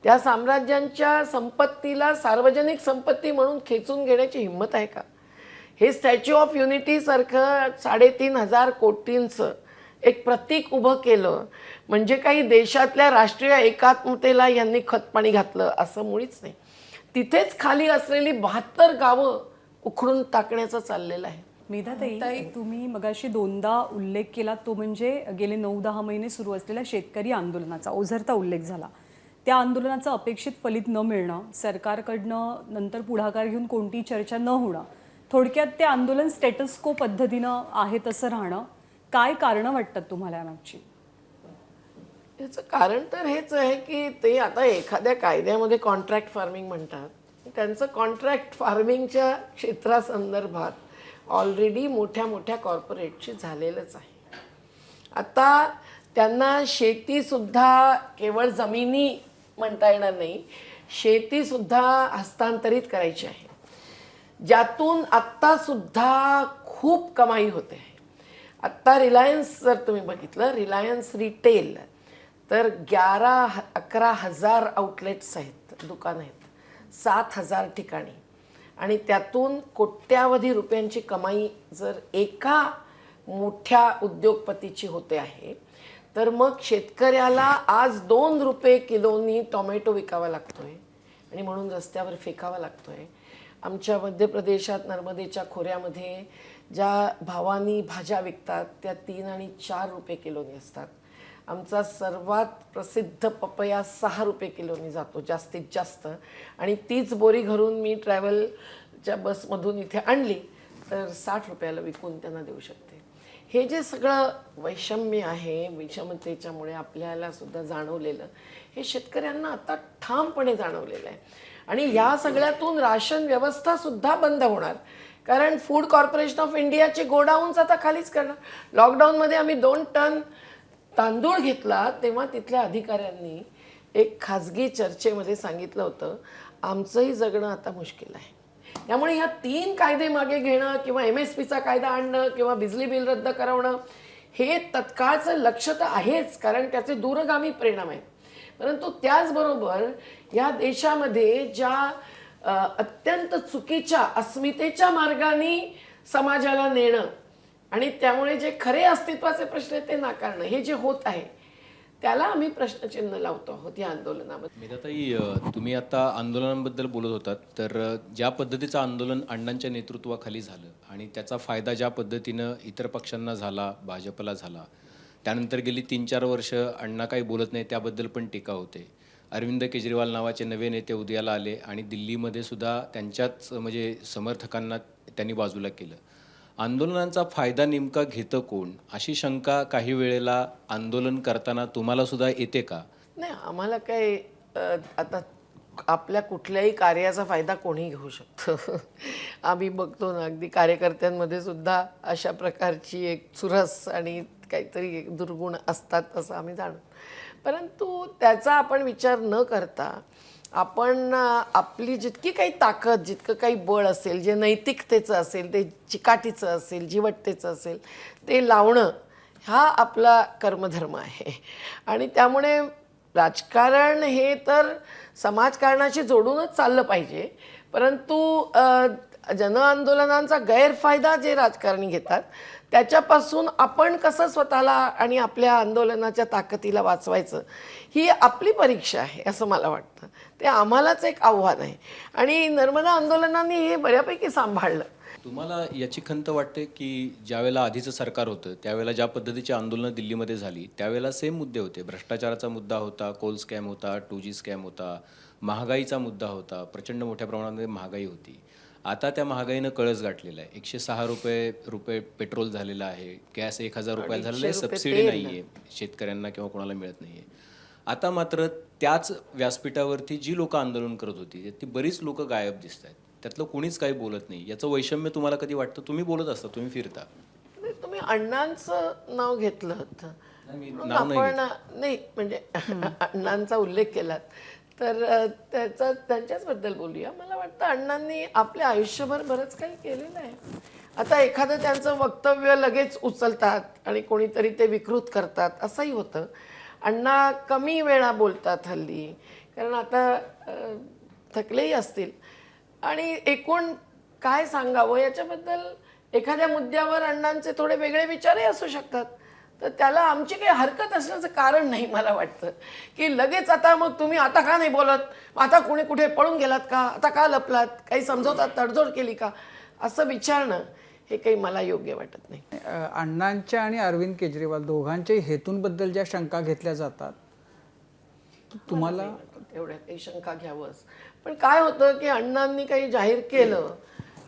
त्या साम्राज्यांच्या संपत्तीला सार्वजनिक संपत्ती म्हणून खेचून घेण्याची हिंमत आहे का? हे स्टॅच्यू ऑफ युनिटीसारखं 3,500 कोटींचं एक प्रतीक उभं केलं म्हणजे काही देशातल्या राष्ट्रीय एकात्मतेला यांनी खतपाणी घातलं असं मुळीच नाही. तिथेच खाली असलेली 72 गावं उखडून टाकण्याचं चाललेलं आहे. मेधाताई, तुम्ही मगाशी दोनदा उल्लेख केला तो म्हणजे गेले 9-10 महिने सुरू असलेल्या शेतकरी आंदोलनाचा ओझरता उल्लेख झाला. त्या आंदोलनाचं अपेक्षित फलित न मिळणं, सरकारकडनं नंतर पुढाकार घेऊन कोणती चर्चा न होणं, थोडक्यात ते आंदोलन स्टेटस को पद्धतीनं आहे तसं राहणं, काय कारणं वाटतात तुम्हाला यामागची? याचं कारण तर हेच आहे की ते आता एखाद्या कायद्यामध्ये कॉन्ट्रॅक्ट फार्मिंग म्हणतात. त्यांचं कॉन्ट्रॅक्ट फार्मिंगच्या क्षेत्रासंदर्भात ऑलरेडी मोठ्या मोठ्या कॉर्पोरेटची झालेलंच आहे. आता त्यांना शेतीसुद्धा केवळ जमिनी म्हणता येणार नाही, शेतीसुद्धा हस्तांतरित करायची आहे, ज्यातून आत्तासुद्धा खूप कमाई होते आहे. आत्ता रिलायन्स जर तुम्ही बघितलं, रिलायन्स रिटेल तर 11-11 हजार आउटलेट्स आहेत, दुकान आहेत 7,000 ठिकाणी, आणि त्यातून कोट्यावधी रुपयांची कमाई जर एका मोठ्या उद्योगपतीची होते आहे, तर मग शेतकऱ्याला आज 2 रुपये किलोनी टोमॅटो विकावा लागतोय आणि म्हणून रस्त्यावर फेकावा लागतोय. आमच्या मध्य प्रदेशात नर्मदेच्या खोऱ्यामध्ये ज्या भावानी भाज्या विकतात त्या 3 आणि 4 रुपये किलोनी असतात. आमचा सर्वात प्रसिद्ध पपया 6 रुपये किलोनी जातो जास्तीत जास्त, आणि तीच बोरी घरून मी ट्रॅव्हलच्या बसमधून इथे आणली तर 60 रुपयाला विकून त्यांना देऊ शकते. हे जे सगळं वैषम्य आहे, विषमतेच्यामुळे आपल्याला सुद्धा जाणवलेलं, हे शेतकऱ्यांना आता ठामपणे जाणवलेलं आहे. आणि या सगळ्यातून राशन व्यवस्था सुद्धा बंद होणार, कारण फूड कॉर्पोरेशन ऑफ इंडियाचे गोडाऊन्स आता खालीच करणार. लॉकडाऊनमध्ये आम्ही 2 टन तांदूळ घेतला तेव्हा तिथल्या अधिकाऱ्यांनी एक खाजगी चर्चेमध्ये सांगितलं होतं, आमचंही जगणं आता मुश्किल आहे. त्यामुळे ह्या 3 कायदे मागे घेणं किंवा MSPचा कायदा आणणं किंवा बिजली बिल रद्द करवणं हे तत्काळचं लक्ष तर आहेच, कारण त्याचे दूरगामी परिणाम आहेत. परंतु त्याचबरोबर या देशामध्ये ज्या अत्यंत चुकीच्या अस्मितेच्या मार्गाने समाजाला नेणं आणि त्यामुळे जे खरे अस्तित्वाचे प्रश्न आहेत ते नाकारणं, हे जे होत आहे त्याला आम्ही प्रश्नचिन्ह लावतो आहोत या आंदोलनामध्ये. मेधाताई, तुम्ही आता आंदोलनाबद्दल बोलत होतात, तर ज्या पद्धतीचं आंदोलन अण्णांच्या नेतृत्वाखाली झालं आणि त्याचा फायदा ज्या पद्धतीनं इतर पक्षांना झाला, भाजपला झाला, त्यानंतर गेली 3-4 वर्ष अण्णा काही बोलत नाही त्याबद्दल पण टीका होते. अरविंद केजरीवाल नावाचे नवे नेते उदयाला आले आणि दिल्लीमध्ये सुद्धा त्यांच्याच म्हणजे समर्थकांना त्यांनी बाजूला केलं. आंदोलनांचा फायदा नेमका घेतं कोण, अशी शंका काही वेळेला आंदोलन करताना तुम्हाला सुद्धा येते का? नाही, आम्हाला काय आता आपल्या कुठल्याही कार्याचा फायदा कोणी घेऊ शकतं. आम्ही बघतो ना, अगदी कार्यकर्त्यांमध्ये सुद्धा अशा प्रकारची एक चुरस आणि काहीतरी दुर्गुण असतात असं आम्ही जाणतो. परंतु त्याचा आपण विचार न करता आपण आपली जितकी काही ताकद, जितकं काही बळ असेल, जे नैतिकतेचं असेल, ते चिकाटीचं असेल, जिवट्टेचं असेल, ते लावणं हा आपला कर्मधर्म आहे. आणि त्यामुळे राजकारण हे तर समाजकारणाशी जोडूनच चाललं पाहिजे, परंतु जनआंदोलनांचा गैरफायदा जे राजकारणी घेतात त्याच्यापासून आपण कसं स्वतःला आणि आपल्या आंदोलनाच्या ताकदीला वाचवायचं, ही आपली परीक्षा आहे असं मला वाटतं. ते आम्हालाच एक आव्हान आहे आणि नर्मदा आंदोलनाने हे बऱ्यापैकी सांभाळलं. तुम्हाला याची खंत वाटते की ज्यावेळेला आधीचं सरकार होतं त्यावेळेला ज्या पद्धतीची आंदोलनं दिल्लीमध्ये झाली त्यावेळेला सेम मुद्दे होते, भ्रष्टाचाराचा मुद्दा होता, कोल स्कॅम होता, 2G स्कॅम होता, महागाईचा मुद्दा होता, प्रचंड मोठ्या प्रमाणामध्ये महागाई होती. आता त्या महागाईनं कळस गाठलेला आहे. 106 रुपये पेट्रोल झालेलं आहे, गॅस 1000 रुपयाला झालेलं आहे, सबसिडी नाही आहे शेतकऱ्यांना किंवा कोणाला मिळत नाही आहे. आता मात्र त्याच व्यासपीठावरती जी लोक आंदोलन करत होती ती बरीच लोक गायब दिसत आहेत, त्यातलं कोणीच काही बोलत नाही. याचं वैषम्य तुम्हाला कधी वाटतं? तुम्ही बोलत असता, तुम्ही फिरता. तुम्ही अण्णांचं नाव घेतलं होतं म्हणून नाव नाही आपण नाही म्हणजे अण्णांचा उल्लेख केलात तर त्यांच्याचबद्दल बोलूया. मला वाटतं अण्णांनी आपल्या आयुष्यभर बरंच काही केलेलं आहे. आता एखादं त्यांचं वक्तव्य लगेच उचलतात आणि कोणीतरी ते विकृत करतात असंही होतं. अण्णा कमी वेळा बोलतात हल्ली, कारण आता थकलेही असतील आणि एकूण काय सांगावं याच्याबद्दल एखाद्या मुद्द्यावर अण्णांचे थोडे वेगळे विचारही असू शकतात. तर त्याला आमची काही हरकत असण्याचं कारण नाही. मला वाटतं की लगेच आता मग तुम्ही आता का नाही बोलत, आता कोणी कुठे पळून गेलात का, आता का लपलात, काही समजवतात तडजोड केली का, असं विचारणं हे काही मला योग्य वाटत नाही. अण्णांच्या आणि अरविंद केजरीवाल दोघांच्याही हेतूंबद्दल ज्या शंका घेतल्या जातात, तुम्हाला एवढ्या काही शंका घ्यावंच. पण काय होतं की अण्णांनी काही जाहीर केलं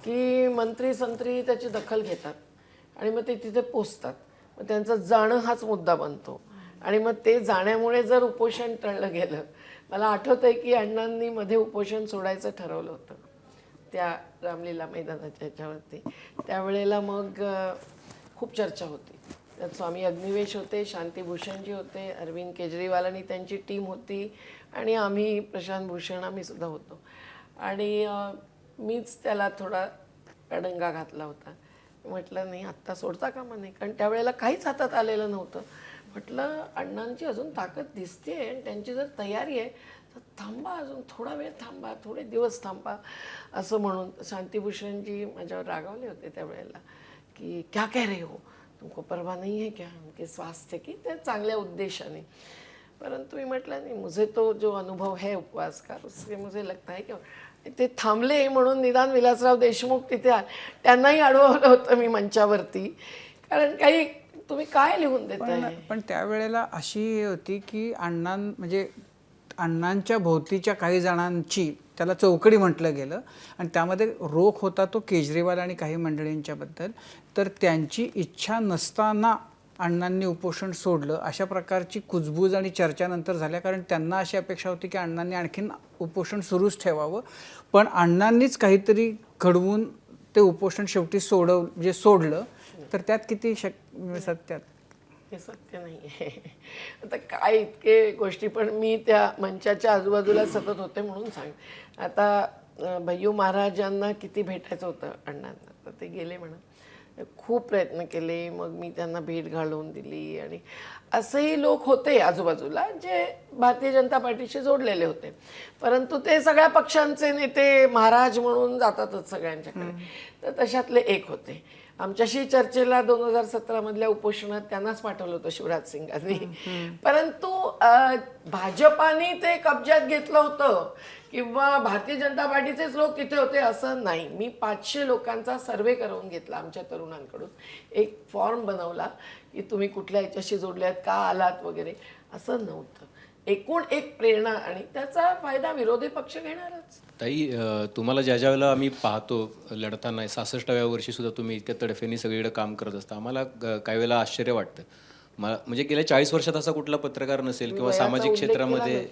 की मंत्री संत्री त्याची दखल घेतात आणि मग ते तिथे पोचतात. मग त्यांचं जाणं हाच मुद्दा बनतो आणि मग ते जाण्यामुळे जर उपोषण टळलं गेलं. मला आठवत आहे की अण्णांनी मध्ये उपोषण सोडायचं ठरवलं होतं त्या रामलीला मैदानाच्या ह्याच्यावरती. त्यावेळेला मग खूप चर्चा होती. त्यात स्वामी अग्निवेश होते, शांतीभूषणजी होते, अरविंद केजरीवाल आणि त्यांची टीम होती आणि आम्ही प्रशांत भूषण आम्ही सुद्धा होतो. आणि मीच त्याला थोडा अडंगा घातला होता. म्हटलं नाही आत्ता सोडता कामा नाही, कारण त्यावेळेला काहीच हातात आलेलं नव्हतं. म्हटलं अण्णांची अजून ताकद दिसते आणि त्यांची जर तयारी आहे तर थांबा, अजून थोडा वेळ थांबा, थोडे दिवस थांबा असं म्हणून. शांतीभूषणजी माझ्यावर रागावले होते त्यावेळेला की क्या कह रहे हो, तुमको परवाह नहीं है क्या उनके स्वास्थ्य की, ते चांगल्या उद्देशाने. परंतु मी म्हटलं नाही, मुझे तो जो अनुभव है उपवास का उससे मुझे लगता है की ते थांबले म्हणून निदान विलासराव देशमुख तिथे त्यांनाही अडवलं होतं मी मंचावरती. कारण काही तुम्ही काय लिहून देताय. पण त्यावेळेला अशी होती की म्हणजे अण्णांच्या भोवतीच्या काही जणांची त्याला चौकडी म्हटलं गेलं आणि त्यामध्ये रोख होता तो केजरीवाल आणि काही मंडळींच्याबद्दल. तर त्यांची इच्छा नसताना अण्णांनी उपोषण सोडलं अशा प्रकारची कुजबूज आणि चर्चा नंतर झाल्या. कारण त्यांना अशी अपेक्षा होती की अण्णांनी आणखीन उपोषण सुरूच ठेवावं, पण अण्णांनीच काहीतरी घडवून ते उपोषण शेवटी सोडलं. तर त्यात किती सत्यात हे सत्य नाही आहे. आता काय इतके गोष्टी, पण मी त्या मंचाच्या आजूबाजूला सतत होते म्हणून सांग. आता भय्यू महाराजांना किती भेटायचं होतं अण्णांना, तर ते गेले म्हणा. खूप प्रयत्न केले, मग मी त्यांना भेट घालवून दिली आणि असेही लोक होते आजूबाजूला जे भारतीय जनता पार्टीशी जोडलेले होते. परंतु ते सगळ्या पक्षांचे नेते महाराज म्हणून जातातच सगळ्यांच्याकडे. तर तशातले एक होते. आमच्याशी चर्चेला 2017 मधल्या उपोषणात त्यांनाच पाठवलं होतं शिवराज सिंगांनी. परंतु भाजपाने ते कब्जात घेतलं होतं किंवा भारतीय जनता पार्टीचेच लोक तिथे होते असं नाही. मी 500 लोकांचा सर्वे करून घेतला आमच्या तरुणांकडून. एक फॉर्म बनवला की तुम्ही कुठल्या ह्याच्याशी जोडल्यात, का आलात वगैरे. असं नव्हतं. एकूण एक प्रेरणा आणि त्याचा फायदा विरोधी पक्ष घेणारच. ताई, तुम्हाला ज्या वेळेला आम्ही पाहतो लढताना 66व्या वर्षी सुद्धा तुम्ही इतक्या तडफेने सगळीकडे काम करत असता, आम्हाला काही वेळेला आश्चर्य वाटतं. मला म्हणजे गेल्या 40 वर्षात असा कुठला पत्रकार नसेल किंवा सामाजिक क्षेत्रामध्ये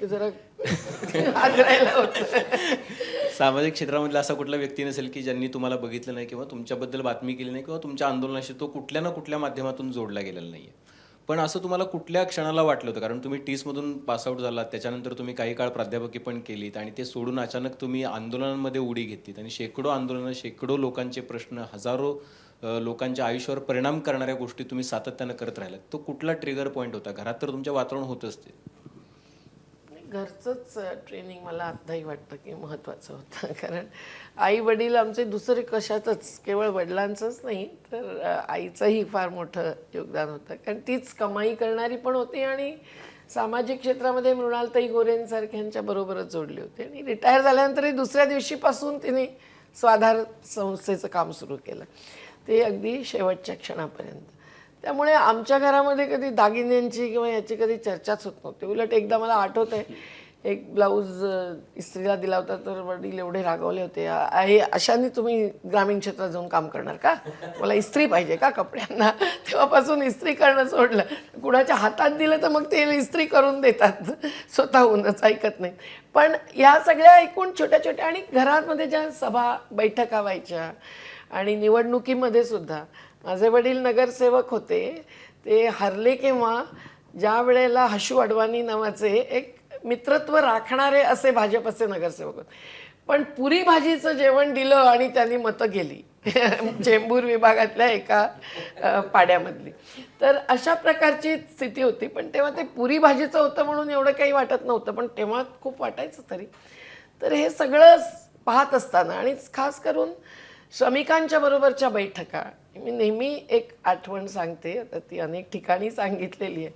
सामाजिक क्षेत्रामधला असा कुठला व्यक्ती नसेल की ज्यांनी तुम्हाला बघितलं नाही किंवा तुमच्याबद्दल बातमी केली नाही किंवा तुमच्या आंदोलनाशी तो कुठल्या ना कुठल्या माध्यमातून जोडला गेलेला नाही आहे. पण असं तुम्हाला कुठल्या क्षणाला वाटलं होतं, कारण तुम्ही टीसमधून पासआउट झालात, त्याच्यानंतर तुम्ही काही काळ प्राध्यापकी पण केलीत आणि ते सोडून अचानक तुम्ही आंदोलनांमध्ये उडी घेतलीत आणि शेकडो आंदोलनं, शेकडो लोकांचे प्रश्न, हजारो लोकांच्या आयुष्यावर परिणाम करणाऱ्या गोष्टी तुम्ही सातत्यानं करत राहिलात. तो कुठला ट्रिगर पॉईंट होता? घरात तर तुमच्या वातावरण होतच ते. घरचंच ट्रेनिंग मला आत्ताही वाटतं की महत्त्वाचं होतं. कारण आई वडील आमचे दुसरे कशातच, केवळ वडिलांचंच नाही तर आईचंही फार मोठं योगदान होतं. कारण तीच कमाई करणारी पण होती आणि सामाजिक क्षेत्रामध्ये मृणालताई गोरेंसारख्यांच्या बरोबरच जोडली होती. आणि रिटायर झाल्यानंतरही दुसऱ्या दिवशीपासून तिने स्वाधार संस्थेचं काम सुरू केलं, ते अगदी शेवटच्या क्षणापर्यंत. त्यामुळे आमच्या घरामध्ये कधी दागिन्यांची किंवा याची कधी चर्चाच होत नव्हती. उलट एकदा मला आठवत आहे, एक ब्लाऊज इस्त्रीला दिला होता तर वडील एवढे रागवले होते, आहे अशाने तुम्ही ग्रामीण क्षेत्रात जाऊन काम करणार का, मला इस्त्री पाहिजे का कपड्यांना. तेव्हापासून इस्त्री करणं सोडलं. कुणाच्या हातात दिलं तर मग ते इस्त्री करून देतात, स्वतःहूनच ऐकत नाही. पण या सगळ्या एकूण छोट्या छोट्या आणि घरामध्ये ज्या सभा बैठका व्हायच्या आणि निवडणुकीमध्ये सुद्धा माझे वडील नगरसेवक होते. ते हरले केव्हा, ज्या वेळेला हशू अडवाणी नावाचे एक मित्रत्व राखणारे असे भाजपचे नगरसेवक होते. पण पुरी भाजीचं जेवण दिलं आणि त्यांनी मतं गेली चेंबूर विभागातल्या एका पाड्यामधली. तर अशा प्रकारची स्थिती होती. पण तेव्हा ते पुरी भाजीचं होतं म्हणून एवढं काही वाटत नव्हतं, पण तेव्हा खूप वाटायचं तरी. तर हे सगळं पाहत असताना आणि खास करून श्रमिकांच्या बरोबरच्या बैठका, मी नेहमी एक आठवण सांगते, आता ती अनेक ठिकाणी सांगितलेली आहे,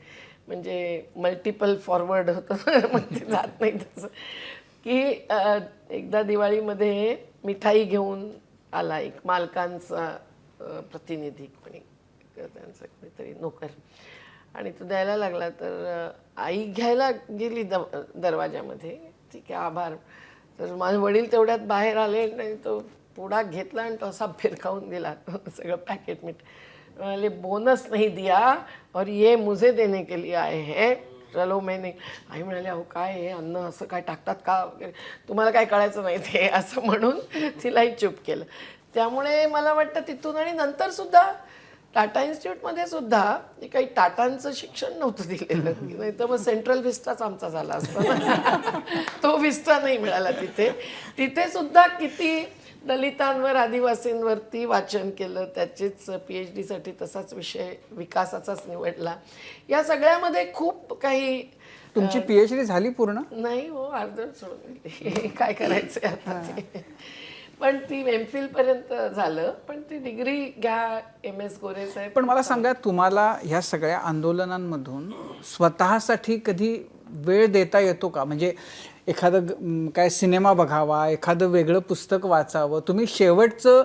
म्हणजे मल्टिपल फॉरवर्ड होतं मग ते जात नाही तसं, की एकदा दिवाळीमध्ये मिठाई घेऊन आला एक मालकांचा प्रतिनिधी कोणी त्यांचा कोणीतरी नोकर, आणि तो द्यायला लागला तर आई घ्यायला गेली दरवाजामध्ये, ठीक आहे आभार. तर माझे वडील तेवढ्यात बाहेर आले आणि तो पुडा घेतला आणि तो असा फिरकावून दिला सगळं पॅकेट मीठ. म्हणाले बोनस नहीं दिया और ये मुझे देने के लिए आए हैं, चलो मैंने. आई म्हणाले अहो काय हे अन्न असं काय टाकतात का वगैरे, तुम्हाला काय कळायचं नाही ते, असं म्हणून तिलाही चूप केलं. त्यामुळे मला वाटतं तिथून, आणि नंतर सुद्धा टाटा इन्स्टिट्यूटमध्ये सुद्धा काही टाटांचं शिक्षण नव्हतं दिलेलं, नाही तर मग सेंट्रल विस्टाच आमचा झाला असता ना. तो विस्टा नाही मिळाला तिथे. तिथे सुद्धा किती दलितांवर, आदिवासींवरती वाचन केलं, त्याचेच PhD साठी तसाच विषय विकासाचाच निवडला. या सगळ्यामध्ये खूप काही. तुमची PhD झाली पूर्ण? नाही हो, अर्धवट सोडून दिली. काय करायचं आता ते. पण ती MPhil पर्यंत झालं, पण ती डिग्री घ्या MS गोरे साहेब. पण मला सांगा, तुम्हाला ह्या सगळ्या आंदोलनांमधून स्वतःसाठी कधी वेळ देता येतो का? म्हणजे एखादं काय सिनेमा बघावा, एखादं वेगळं पुस्तक वाचावं, तुम्ही शेवटचं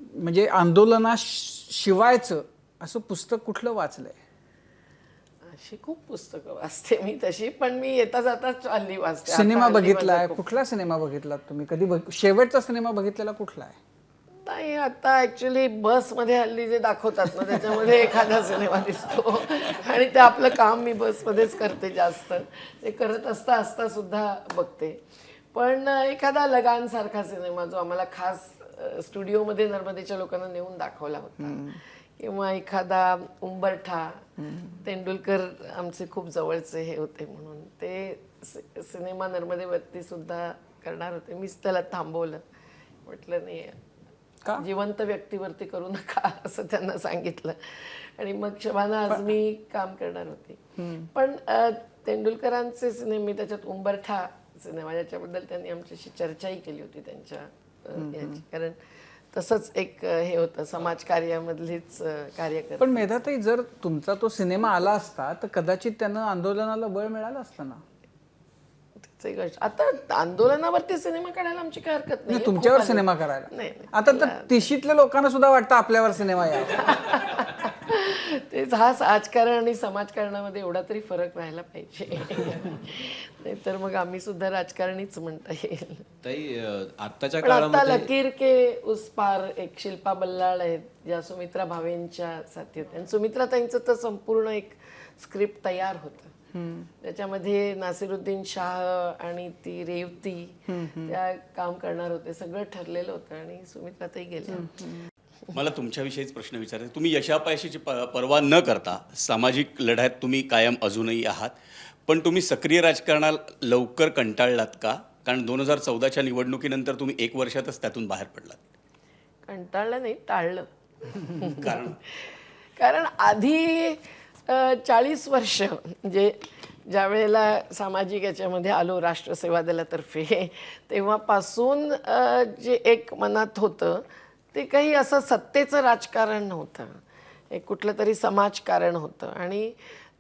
म्हणजे आंदोलनाशिवायचं असं पुस्तक कुठलं वाचलंय? अशी खूप पुस्तकं वाचते मी तशी, पण मी येता जाता हल्ली वाचते. सिनेमा आता हल्ली बघितलाय? माझं खूप- कुठला सिनेमा बघितलात तुम्ही? कधी शेवटचा सिनेमा बघितलेला कुठला आहे? नाही, आता ॲक्च्युली बसमध्ये हल्ली जे दाखवतात ना त्याच्यामध्ये एखादा सिनेमा दिसतो, आणि ते आपलं काम मी बसमध्येच करते जास्त, ते करत असता सुद्धा बघते. पण एखादा लगानसारखा सिनेमा जो आम्हाला खास स्टुडिओमध्ये नर्मदेच्या लोकांना नेऊन दाखवला होता, किंवा एखादा उंबरठा, तेंडुलकर आमचे खूप जवळचे हे होते म्हणून ते सिनेमा नर्मदेवरती सुद्धा करणार होते. मीच त्याला थांबवलं, म्हटलं नाही, जिवंत व्यक्तीवरती करू नका असं त्यांना सांगितलं. आणि मग शबाना आझमी काम करणार होती. पण तेंडुलकरांचे सिनेमे, त्याच्यात उंबरठा सिनेमा, ज्याच्याबद्दल त्यांनी आमच्याशी चर्चाही केली होती त्यांच्या याची, कारण तसंच एक हे होतं समाजकार्यामधलीच कार्यकर्ते. पण मेधाताई, जर तुमचा तो सिनेमा आला असता तर कदाचित त्यानं आंदोलनाला बळ मिळालं असतं ना. आता आंदोलनावरती सिनेमा काढायला आमची काय हरकत नाही. तुमच्यावर सिनेमा करायला नाही, आता तर तिशीतल्या लोकांना सुद्धा वाटतं आपल्यावर सिनेमा यावा. तेच, हा राजकारण आणि समाजकारणामध्ये एवढा तरी फरक राहायला पाहिजे. नाहीतर मग आम्ही सुद्धा राजकारणीच म्हणता येईल. ताई, आत्ताच्या पण आता काळामध्ये लकीर के उस पार एक शिल्पा बल्लाळ आहेत, ज्या सुमित्रा भावेंच्या साथी होत्या. आणि सुमित्राताईंचं तर संपूर्ण एक स्क्रिप्ट तयार होतं, त्याच्यामध्ये नासिरुद्दीन शाह आणि ती रेवती त्या काम करणार होते. सगळं ठरलेलं होतं आणि सुमित्राताई गेल्या. मला तुमच्याविषयीच प्रश्न विचारायचा. तुम्ही यशापयशाची पर्वा न करता सामाजिक लढ्यात तुम्ही कायम अजूनही आहात, पण तुम्ही सक्रिय राजकारणाला लवकर कंटाळलात का? कारण 2014च्या निवडणुकीनंतर तुम्ही 1 वर्षातच त्यातून बाहेर पडलात. कंटाळलं नाही, टाळलं. कारण कारण आधी 40 वर्ष, म्हणजे ज्या वेळेला सामाजिक याच्यामध्ये आलो राष्ट्रसेवा दलातर्फे, तेव्हापासून जे एक मनात होतं ते काही असं सत्तेचं राजकारण नव्हतं, एक कुठलं तरी समाजकारण होतं, आणि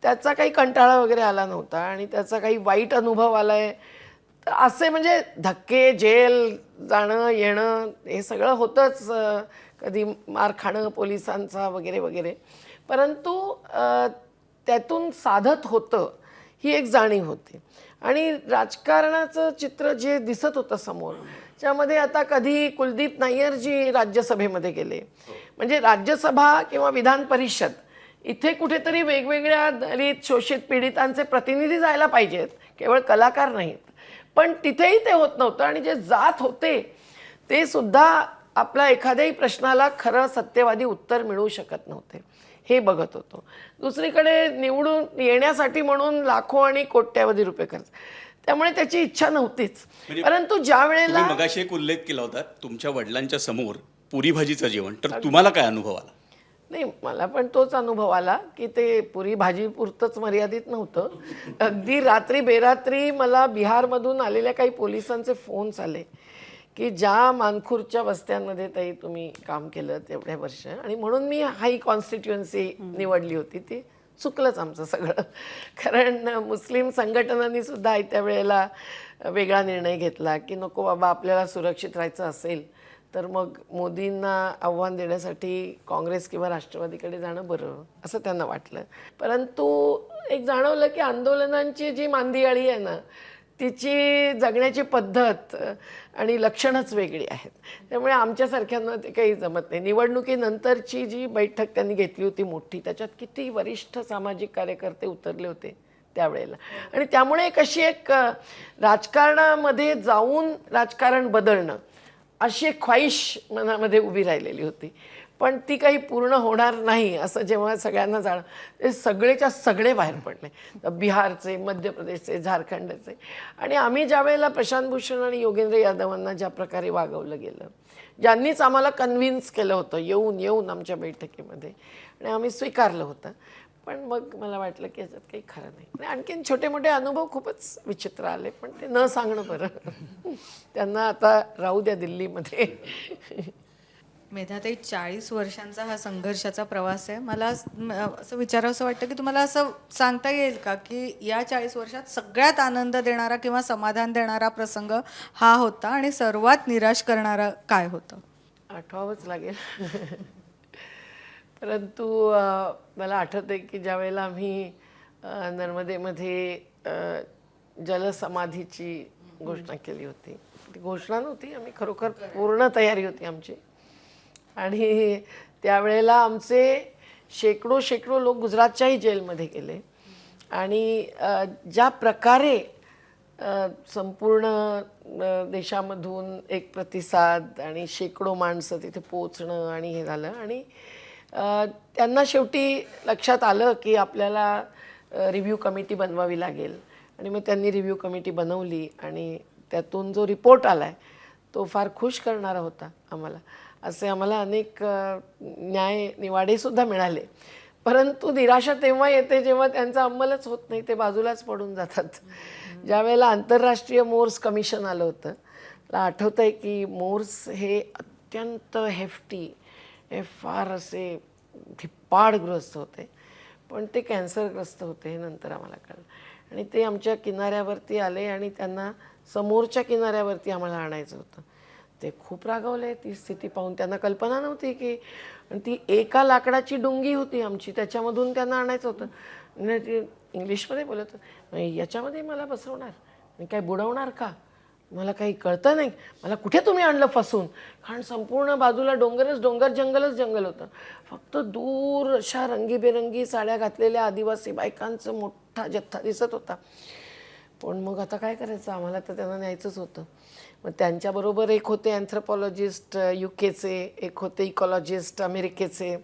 त्याचा काही कंटाळा वगैरे आला नव्हता, आणि त्याचा काही वाईट अनुभव आला आहे तर असे म्हणजे धक्के, जेल जाणं येणं हे सगळं होतंच, कधी मार खाणं पोलिसांचा वगैरे वगैरे, परंतु त्यातून साधत होतं ही एक जाणीव होती. आणि राजकारणाचं चित्र जे दिसत होतं समोर, त्यामध्ये आता कधी कुलदीप नाय्यरजी राज्यसभेमध्ये गेले, म्हणजे राज्यसभा किंवा विधान परिषद इथे कुठेतरी वेगवेगळ्या दलित शोषित पीडितांचे प्रतिनिधी जायला पाहिजेत, केवळ कलाकार नाहीत. पण तिथेही ते होत नव्हतं, आणि जे जात होते ते सुद्धा आपल्या एखाद्याही प्रश्नाला खरं सत्यवादी उत्तर मिळू शकत नव्हते, हे बघत होतो. दुसरीकडे निवडून येण्यासाठी म्हणून लाखो आणि कोट्यावधी रुपये खर्च, त्यामुळे त्याची इच्छा नव्हतीच. परंतु ज्या वेळेला तुम्ही मगाशी एक उल्लेख केला होता तुमच्या वडिलांच्या समोर पुरी भाजीचं जेवण, तर तुम्हाला काय अनुभव आला? नाही, मला पण तोच अनुभव आला की ते पुरी भाजी पुरतंच मर्यादित नव्हतं. अगदी रात्री बेरात्री मला बिहारमधून आलेल्या काही पोलिसांचे फोन्स आले की ज्या मानखुर्दच्या वस्त्यांमध्ये ताई तुम्ही काम केलं तेवढ्या वर्ष, आणि म्हणून मी हाई कॉन्स्टिट्युएन्सी निवडली होती. ती चुकलंच आमचं सगळं, कारण मुस्लिम संघटनांनी सुद्धा त्या वेळेला वेगळा निर्णय घेतला की नको बाबा, आपल्याला सुरक्षित राहायचं असेल तर मग मोदींना आव्हान देण्यासाठी काँग्रेस किंवा राष्ट्रवादीकडे जाणं बरं असं त्यांना वाटलं. परंतु एक जाणवलं की आंदोलनांची जी मांदियाळी आहे ना तिची जगण्याची पद्धत आणि लक्षणच वेगळी आहेत. त्यामुळे आमच्यासारख्यांना ते काही जमत नाही. निवडणुकीनंतरची जी बैठक त्यांनी घेतली होती मोठी, त्याच्यात किती वरिष्ठ सामाजिक कार्यकर्ते उतरले होते त्यावेळेला. आणि त्यामुळे एक राजकारणामध्ये जाऊन राजकारण बदलणं अशी एक ख्वाहिश मनामध्ये उभी राहिलेली होती. पण ती काही पूर्ण होणार नाही असं जेव्हा सगळ्यांना ते सगळेच्या सगळे बाहेर पडले. बिहारचे, मध्य प्रदेशचे, झारखंडचे. आणि आम्ही ज्या वेळेला प्रशांत भूषण आणि योगेंद्र यादवांना ज्या प्रकारे वागवलं गेलं, ज्यांनीच आम्हाला कन्व्हिन्स केलं होतं येऊन आमच्या बैठकीमध्ये, आणि आम्ही स्वीकारलं होतं. पण मग मला वाटलं की याच्यात काही खरं नाही. आणि आणखीन छोटे मोठे अनुभव खूपच विचित्र आले, पण ते न सांगणं बरं. त्यांना आता राहू द्या दिल्लीमध्ये. मेधाताई, 40 वर्षांचा हा संघर्षाचा प्रवास आहे. मला असं विचारावंसं वाटतं की तुम्हाला असं सांगता येईल का की या 40 वर्षात सगळ्यात आनंद देणारा किंवा समाधान देणारा प्रसंग हा होता आणि सर्वात निराश करणारा काय होतं? आठवावंच लागेल. परंतु मला आठवतं आहे की ज्या वेळेला आम्ही नर्मदेमध्ये जलसमाधीची घोषणा केली होती, ती घोषणा नव्हती, आम्ही खरोखर पूर्ण तयारी होती आमची. आणि त्यावेळेला आमचे शेकडो लोक गुजरातच्याही जेलमध्ये गेले. आणि ज्या प्रकारे संपूर्ण देशामधून एक प्रतिसाद आणि शेकडो माणसं तिथे पोचणं आणि हे झालं. आणि त्यांना शेवटी लक्षात आलं की आपल्याला रिव्ह्यू कमिटी बनवावी लागेल. आणि मग त्यांनी रिव्ह्यू कमिटी बनवली आणि त्यातून जो रिपोर्ट आला आहे तो फार खुश करणारा होता आम्हाला. असे आम्हाला अनेक निवाडेसुद्धा मिळाले. परंतु निराशा तेव्हा येते जेव्हा त्यांचा अंमलच होत नाही, ते बाजूलाच पडून जातात. ज्या वेळेला आंतरराष्ट्रीय मोर्स कमिशन आलं होतं, मला आठवतं आहे की मोर्स हे अत्यंत हेफ्टी, हे फार असे धिप्पाडग्रस्त होते, पण ते कॅन्सरग्रस्त होते हे नंतर आम्हाला कळलं. आणि ते आमच्या किनाऱ्यावरती आले आणि त्यांना समोरच्या किनाऱ्यावरती आम्हाला आणायचं होतं. ते खूप रागावले ती स्थिती पाहून. त्यांना कल्पना नव्हती की ती एका लाकडाची डुंगी होती आमची, त्याच्यामधून त्यांना आणायचं होतं. आणि ते इंग्लिशमध्ये बोलत होते, याच्यामध्ये मला बसवणार आणि काय बुडवणार का, मला काही कळतं नाही, मला कुठे तुम्ही आणलं फसून. कारण संपूर्ण बाजूला जंगलच जंगल होतं. फक्त दूर अशा रंगीबेरंगी साड्या घातलेल्या आदिवासी बायकांचा मोठा जथ्था दिसत होता. पण मग आता काय करायचं, आम्हाला तर त्यांना न्यायचंच होतं. मग त्यांच्याबरोबर एक होते अँथ्रोपॉलॉजिस्ट UKचे, एक होते इकॉलॉजिस्ट अमेरिकेचे,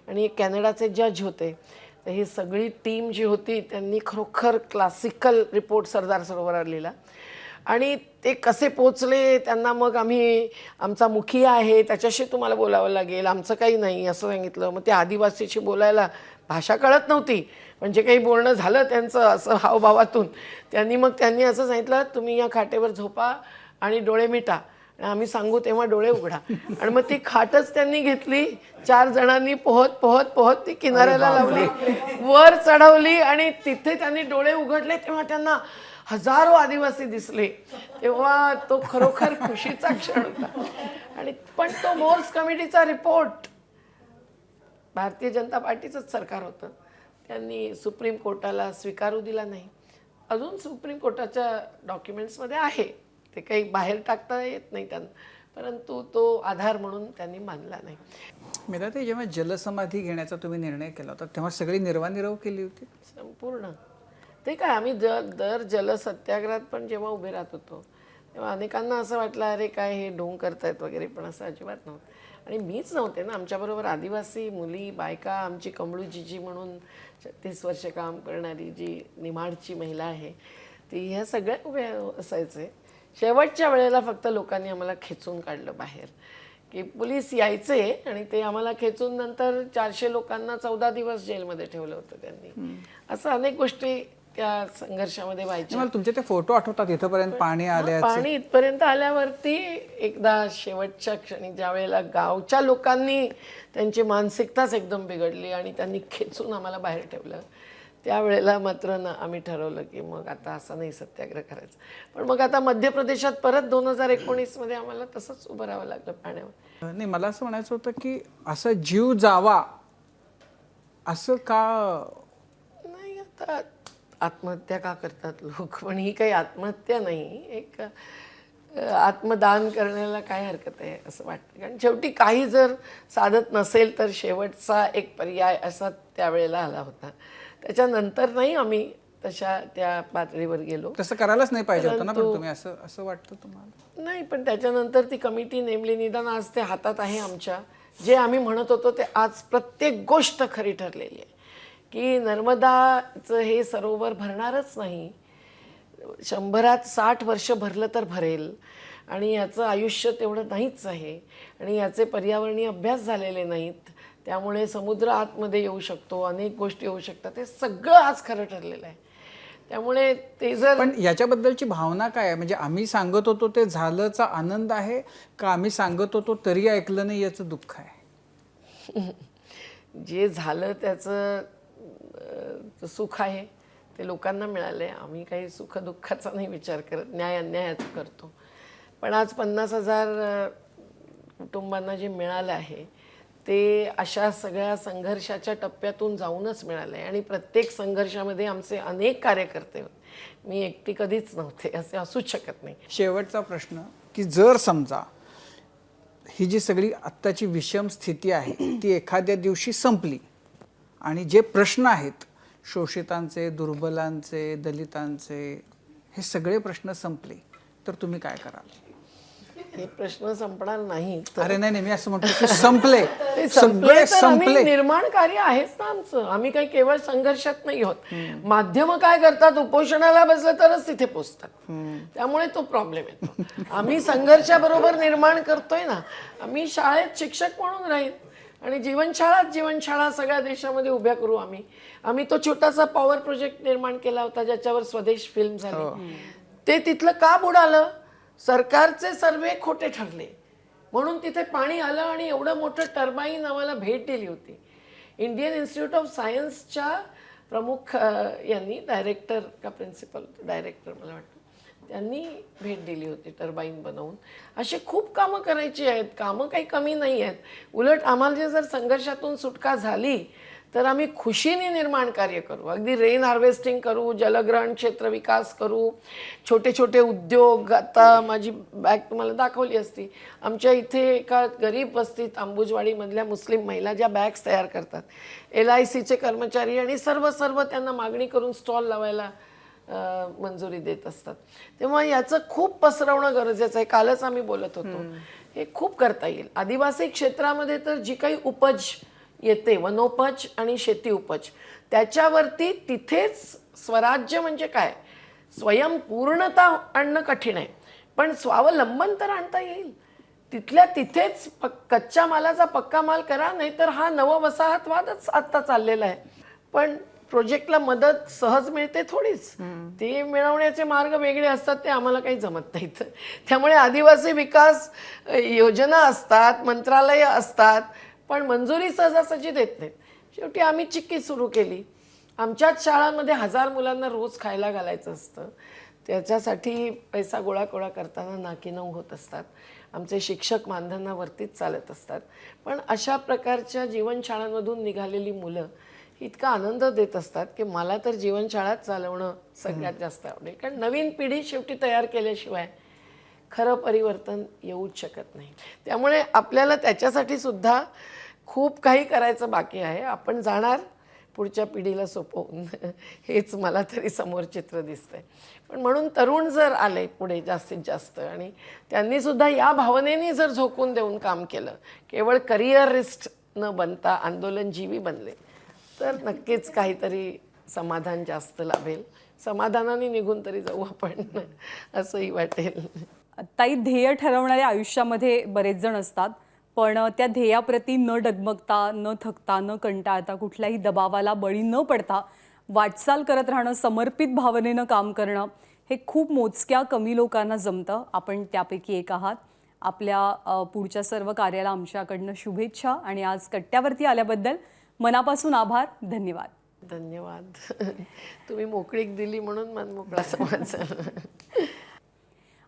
आणि एक कॅनडाचे जज होते. तर ही सगळी टीम जी होती त्यांनी खरोखर क्लासिकल रिपोर्ट सरदार सरोवरावर लिहिला. आणि ते कसे पोचले त्यांना मग आम्ही, आमचा मुखिया आहे त्याच्याशी तुम्हाला बोलावं लागेल, आमचं काही नाही असं सांगितलं. मग ते आदिवासीशी बोलायला भाषा कळत नव्हती, म्हणजे काही बोलणं झालं त्यांचं असं हावभावातून. त्यांनी असं सांगितलं, तुम्ही या खाटेवर झोपा आणि डोळे मिटा, आम्ही सांगू तेव्हा डोळे उघडा. आणि मग ती खाटच त्यांनी घेतली, 4 जणांनी पोहत ती किनाऱ्याला लावली, वर चढवली, आणि तिथे त्यांनी डोळे उघडले तेव्हा त्यांना हजारो आदिवासी दिसले. तेव्हा तो खरोखर खुशीचा क्षण होता. आणि पण तो मोर्स कमिटीचा रिपोर्ट भारतीय जनता पार्टीचंच सरकार होतं, त्यांनी सुप्रीम कोर्टाला स्वीकारू दिला नाही. अजून सुप्रीम कोर्टाच्या डॉक्युमेंट्समध्ये आहे, ते काही बाहेर टाकता येत नाही त्यांना, परंतु तो आधार म्हणून त्यांनी मानला नाही. मेधाताई, जेव्हा जलसमाधी घेण्याचा तुम्ही निर्णय केला होता तेव्हा सगळी निर्वानिरव केली होती संपूर्ण. ते काय, आम्ही दर जल सत्याग्रहात पण जेव्हा उभे राहत होतो तेव्हा अनेकांना असं वाटलं अरे काय हे ढोंग करतायत वगैरे, पण असं अजिबात नव्हतं. आणि मीच नव्हते ना, आमच्याबरोबर आदिवासी मुली, बायका, आमची कमळू जीजी म्हणून 36 वर्ष काम करणारी जी निमाडची महिला आहे ती, ह्या सगळ्या उभे असायचे. शेवटच्या वेळेला फक्त लोकांनी आम्हाला खेचून काढलं बाहेर, की पोलीस यायचे आणि ते आम्हाला खेचून नंतर 400 लोकांना 14 दिवस जेलमध्ये ठेवलं होतं त्यांनी. असं अनेक गोष्टी त्या संघर्षामध्ये व्हायच्या. मला तुमचे ते फोटो आठवतात, इथपर्यंत पाणी आल्याचे. पाणी इथपर्यंत आल्यावरती एकदा शेवटच्या क्षणी ज्या वेळेला गावच्या लोकांनी त्यांची मानसिकताच एकदम बिघडली आणि त्यांनी खेचून आम्हाला बाहेर ठेवलं, त्यावेळेला मात्र ना आम्ही ठरवलं की मग आता असा नाही सत्याग्रह करायचा. पण मग आता मध्य प्रदेशात परत 2019मध्ये आम्हाला तसंच उभं राहावं लागलं पाण्यावर. नाही, मला असं म्हणायचं होतं की असं जीव जावा असं का? नाही, आता आत्महत्या का करतात लोक, पण ही काही आत्महत्या नाही, एक आत्मदान करण्याला काय हरकत आहे असं वाटतं. कारण शेवटी काही जर साधत नसेल तर शेवटचा एक पर्याय असा त्यावेळेला आला होता. त्याच्यानंतर नाही आम्ही तशा त्या पातळीवर गेलो. तसं करायलाच नाही पाहिजे होतं ना, पण परंतु- तुम्ही असं असं वाटतं तुम्हाला? नाही, पण त्याच्यानंतर ती कमिटी नेमली. निदान आज ते हातात आहे आमच्या. जे आम्ही म्हणत होतो ते आज प्रत्येक गोष्ट खरी ठरलेली आहे की नर्मदाचं हे सरोवर भरणारच नाही. 100त 60 वर्ष भरलं तर भरेल आणि याचं आयुष्य तेवढं नाहीच आहे आणि याचे पर्यावरणीय अभ्यास झालेले नाहीत. त्यामुळे समुद्र आतमध्ये येऊ शकतो, अनेक गोष्टी येऊ शकतात. हे सगळं आज खरं ठरलेलं आहे. त्यामुळे ते जर पण याच्याबद्दलची भावना काय आहे? म्हणजे आम्ही सांगत होतो ते झालंचा आनंद आहे का आम्ही सांगत होतो तरी ऐकलं नाही याचं दुःख आहे? जे झालं त्याचं सुख आहे ते लोकांना मिळालं आहे. आम्ही काही सुख दुःखाचा नाही विचार करत, न्याय अन्यायाचा करतो. पण आज 50,000 कुटुंबांना जे मिळालं आहे ते अशा सगळ्या संघर्षाच्या टप्प्यातून जाऊनच मिळालं आहे आणि प्रत्येक संघर्षामध्ये आमचे अनेक कार्यकर्ते होते. मी एकटी कधीच नव्हते, असे असूच शकत नाही. शेवटचा प्रश्न की जर समजा ही जी सगळी आत्ताची विषम स्थिती आहे ती एखाद्या दिवशी संपली आणि जे प्रश्न आहेत शोषितांचे, दुर्बलांचे, दलितांचे, हे सगळे प्रश्न संपले तर तुम्ही काय कराल? हे प्रश्न संपणार नाही. अरे नाही नाही, मी असं म्हणतो की संपले, ते सगळे तर आम्ही संपले. निर्माण कार्य आहेच ना आमचं. आम्ही काही केवळ संघर्षात नाही होत. माध्यम काय करतात, उपोषणाला बसलं तरच तिथे पोचतात. त्यामुळे तो प्रॉब्लेम येतो. आम्ही संघर्षाबरोबर निर्माण करतोय ना. आम्ही शाळेत शिक्षक म्हणून राहील आणि जीवनशाळा सगळ्या देशामध्ये उभ्या करू. आम्ही तो छोटासा पॉवर प्रोजेक्ट निर्माण केला होता ज्याच्यावर स्वदेश फिल्म झाली. ते तिथलं का बुडालं? सरकारचे सर्वे खोटे ठरले म्हणून तिथे पाणी आलं आणि एवढं मोठं टर्बाईन आम्हाला भेट दिली होती. इंडियन इन्स्टिट्यूट ऑफ सायन्सच्या प्रमुख यांनी, डायरेक्टर का प्रिन्सिपल, डायरेक्टर मला वाटतं, त्यांनी भेट दिली होती टर्बाईन बनवून. असे खूप कामं करायची आहेत. कामं काही कमी नाही आहेत. उलट आम्हाला जर संघर्षातून सुटका झाली तर आम्ही खुशीने निर्माण कार्य करू. अगदी रेन हार्वेस्टिंग करू, जलग्रहण क्षेत्र विकास करू, छोटे छोटे उद्योग. आता माझी बॅग तुम्हाला दाखवली असती. आमच्या इथे एका गरीब वस्तीत अंबुजवाडीमधल्या मुस्लिम महिला ज्या बॅग्स तयार करतात, LICचे कर्मचारी आणि सर्व त्यांना मागणी करून स्टॉल लावायला मंजुरी देत असतात. तेव्हा याचं खूप पसरवणं गरजेचं आहे. कालच आम्ही बोलत होतो, हे खूप करता येईल. आदिवासी क्षेत्रामध्ये तर जी काही उपज येते, वनोपज आणि शेती उपज, त्याच्यावरती तिथेच स्वराज्य म्हणजे काय, स्वयंपूर्णता आणणं कठीण आहे, पण स्वावलंबन तर आणता येईल. तिथल्या तिथेच कच्च्या मालाचा पक्का माल करा, नाहीतर हा नववसाहतवादच आत्ता चाललेला आहे. पण प्रोजेक्टला मदत सहज मिळते थोडीच. ते मिळवण्याचे मार्ग वेगळे असतात, ते आम्हाला काही जमत नाहीत. त्यामुळे आदिवासी विकास योजना असतात, मंत्रालय असतात, पण मंजुरी सहजासहजी देत नाहीत. शेवटी आम्ही चिक्की सुरू केली. आमच्याच शाळांमध्ये 1000 मुलांना रोज खायला घालायचं असतं. त्याच्यासाठी पैसा गोळा करताना नाकीनऊ होत असतात. आमचे शिक्षक मानधनावरतीच चालत असतात. पण अशा प्रकारच्या जीवनशाळांमधून निघालेली मुलं इतका आनंद देत असतात की मला तर जीवनशाळाच चालवणं सगळ्यात जास्त आवडेल. कारण नवीन पिढी शेवटी तयार केल्याशिवाय खरं परिवर्तन येऊच शकत नाही. त्यामुळे आपल्याला त्याच्यासाठी सुद्धा खूप काही करायचं बाकी आहे. आपण जाणार पुढच्या पिढीला सोपवून, हेच मला तरी समोर चित्र दिसतंय. पण म्हणून तरुण जर आले पुढे जास्तीत जास्त आणि त्यांनी सुद्धा या भावनेने जर झोकून देऊन काम केलं, केवळ करिअरिस्ट न बनता आंदोलनजीवी बनले, तर नक्कीच काहीतरी समाधान जास्त लाभेल. समाधानाने निघून तरी जाऊ आपण, असंही वाटेल. ताई, ध्येय ठरवणाऱ्या आयुष्यामध्ये बरेच जण असतात, पण त्या ध्येयाप्रती न डगमगता, न थकता, न कंटाळता, कुठल्याही दबावाला बळी न पडता वाटचाल करत राहणं, समर्पित भावनेनं काम करणं, हे खूप मोजक्या कमी लोकांना जमतं. आपण त्यापैकी एक आहात. आपल्या पुढच्या सर्व कार्याला आमच्याकडनं शुभेच्छा आणि आज कट्ट्यावरती आल्याबद्दल मनापासून आभार. धन्यवाद. धन्यवाद. तुम्ही मोकळीक दिली म्हणून मन मोकळा संवाद झाला.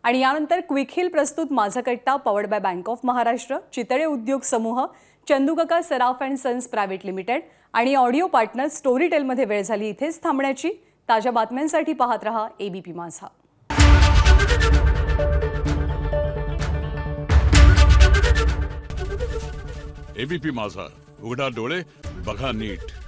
आणि यानंतर क्विक हिल प्रस्तुत Majha Katta powered bye bank of Maharashtra, Chitale उद्योग समूह, चंदूकाका Saraf and sons private limited आणि ऑडिओ पार्टनर स्टोरीटेलमध्ये वेळ झाली इथेच थांबण्याची. ताज्या बातम्यांसाठी पाहत रहा ABP माझा. ABP माझा, उघडा डोळे बघा नीट.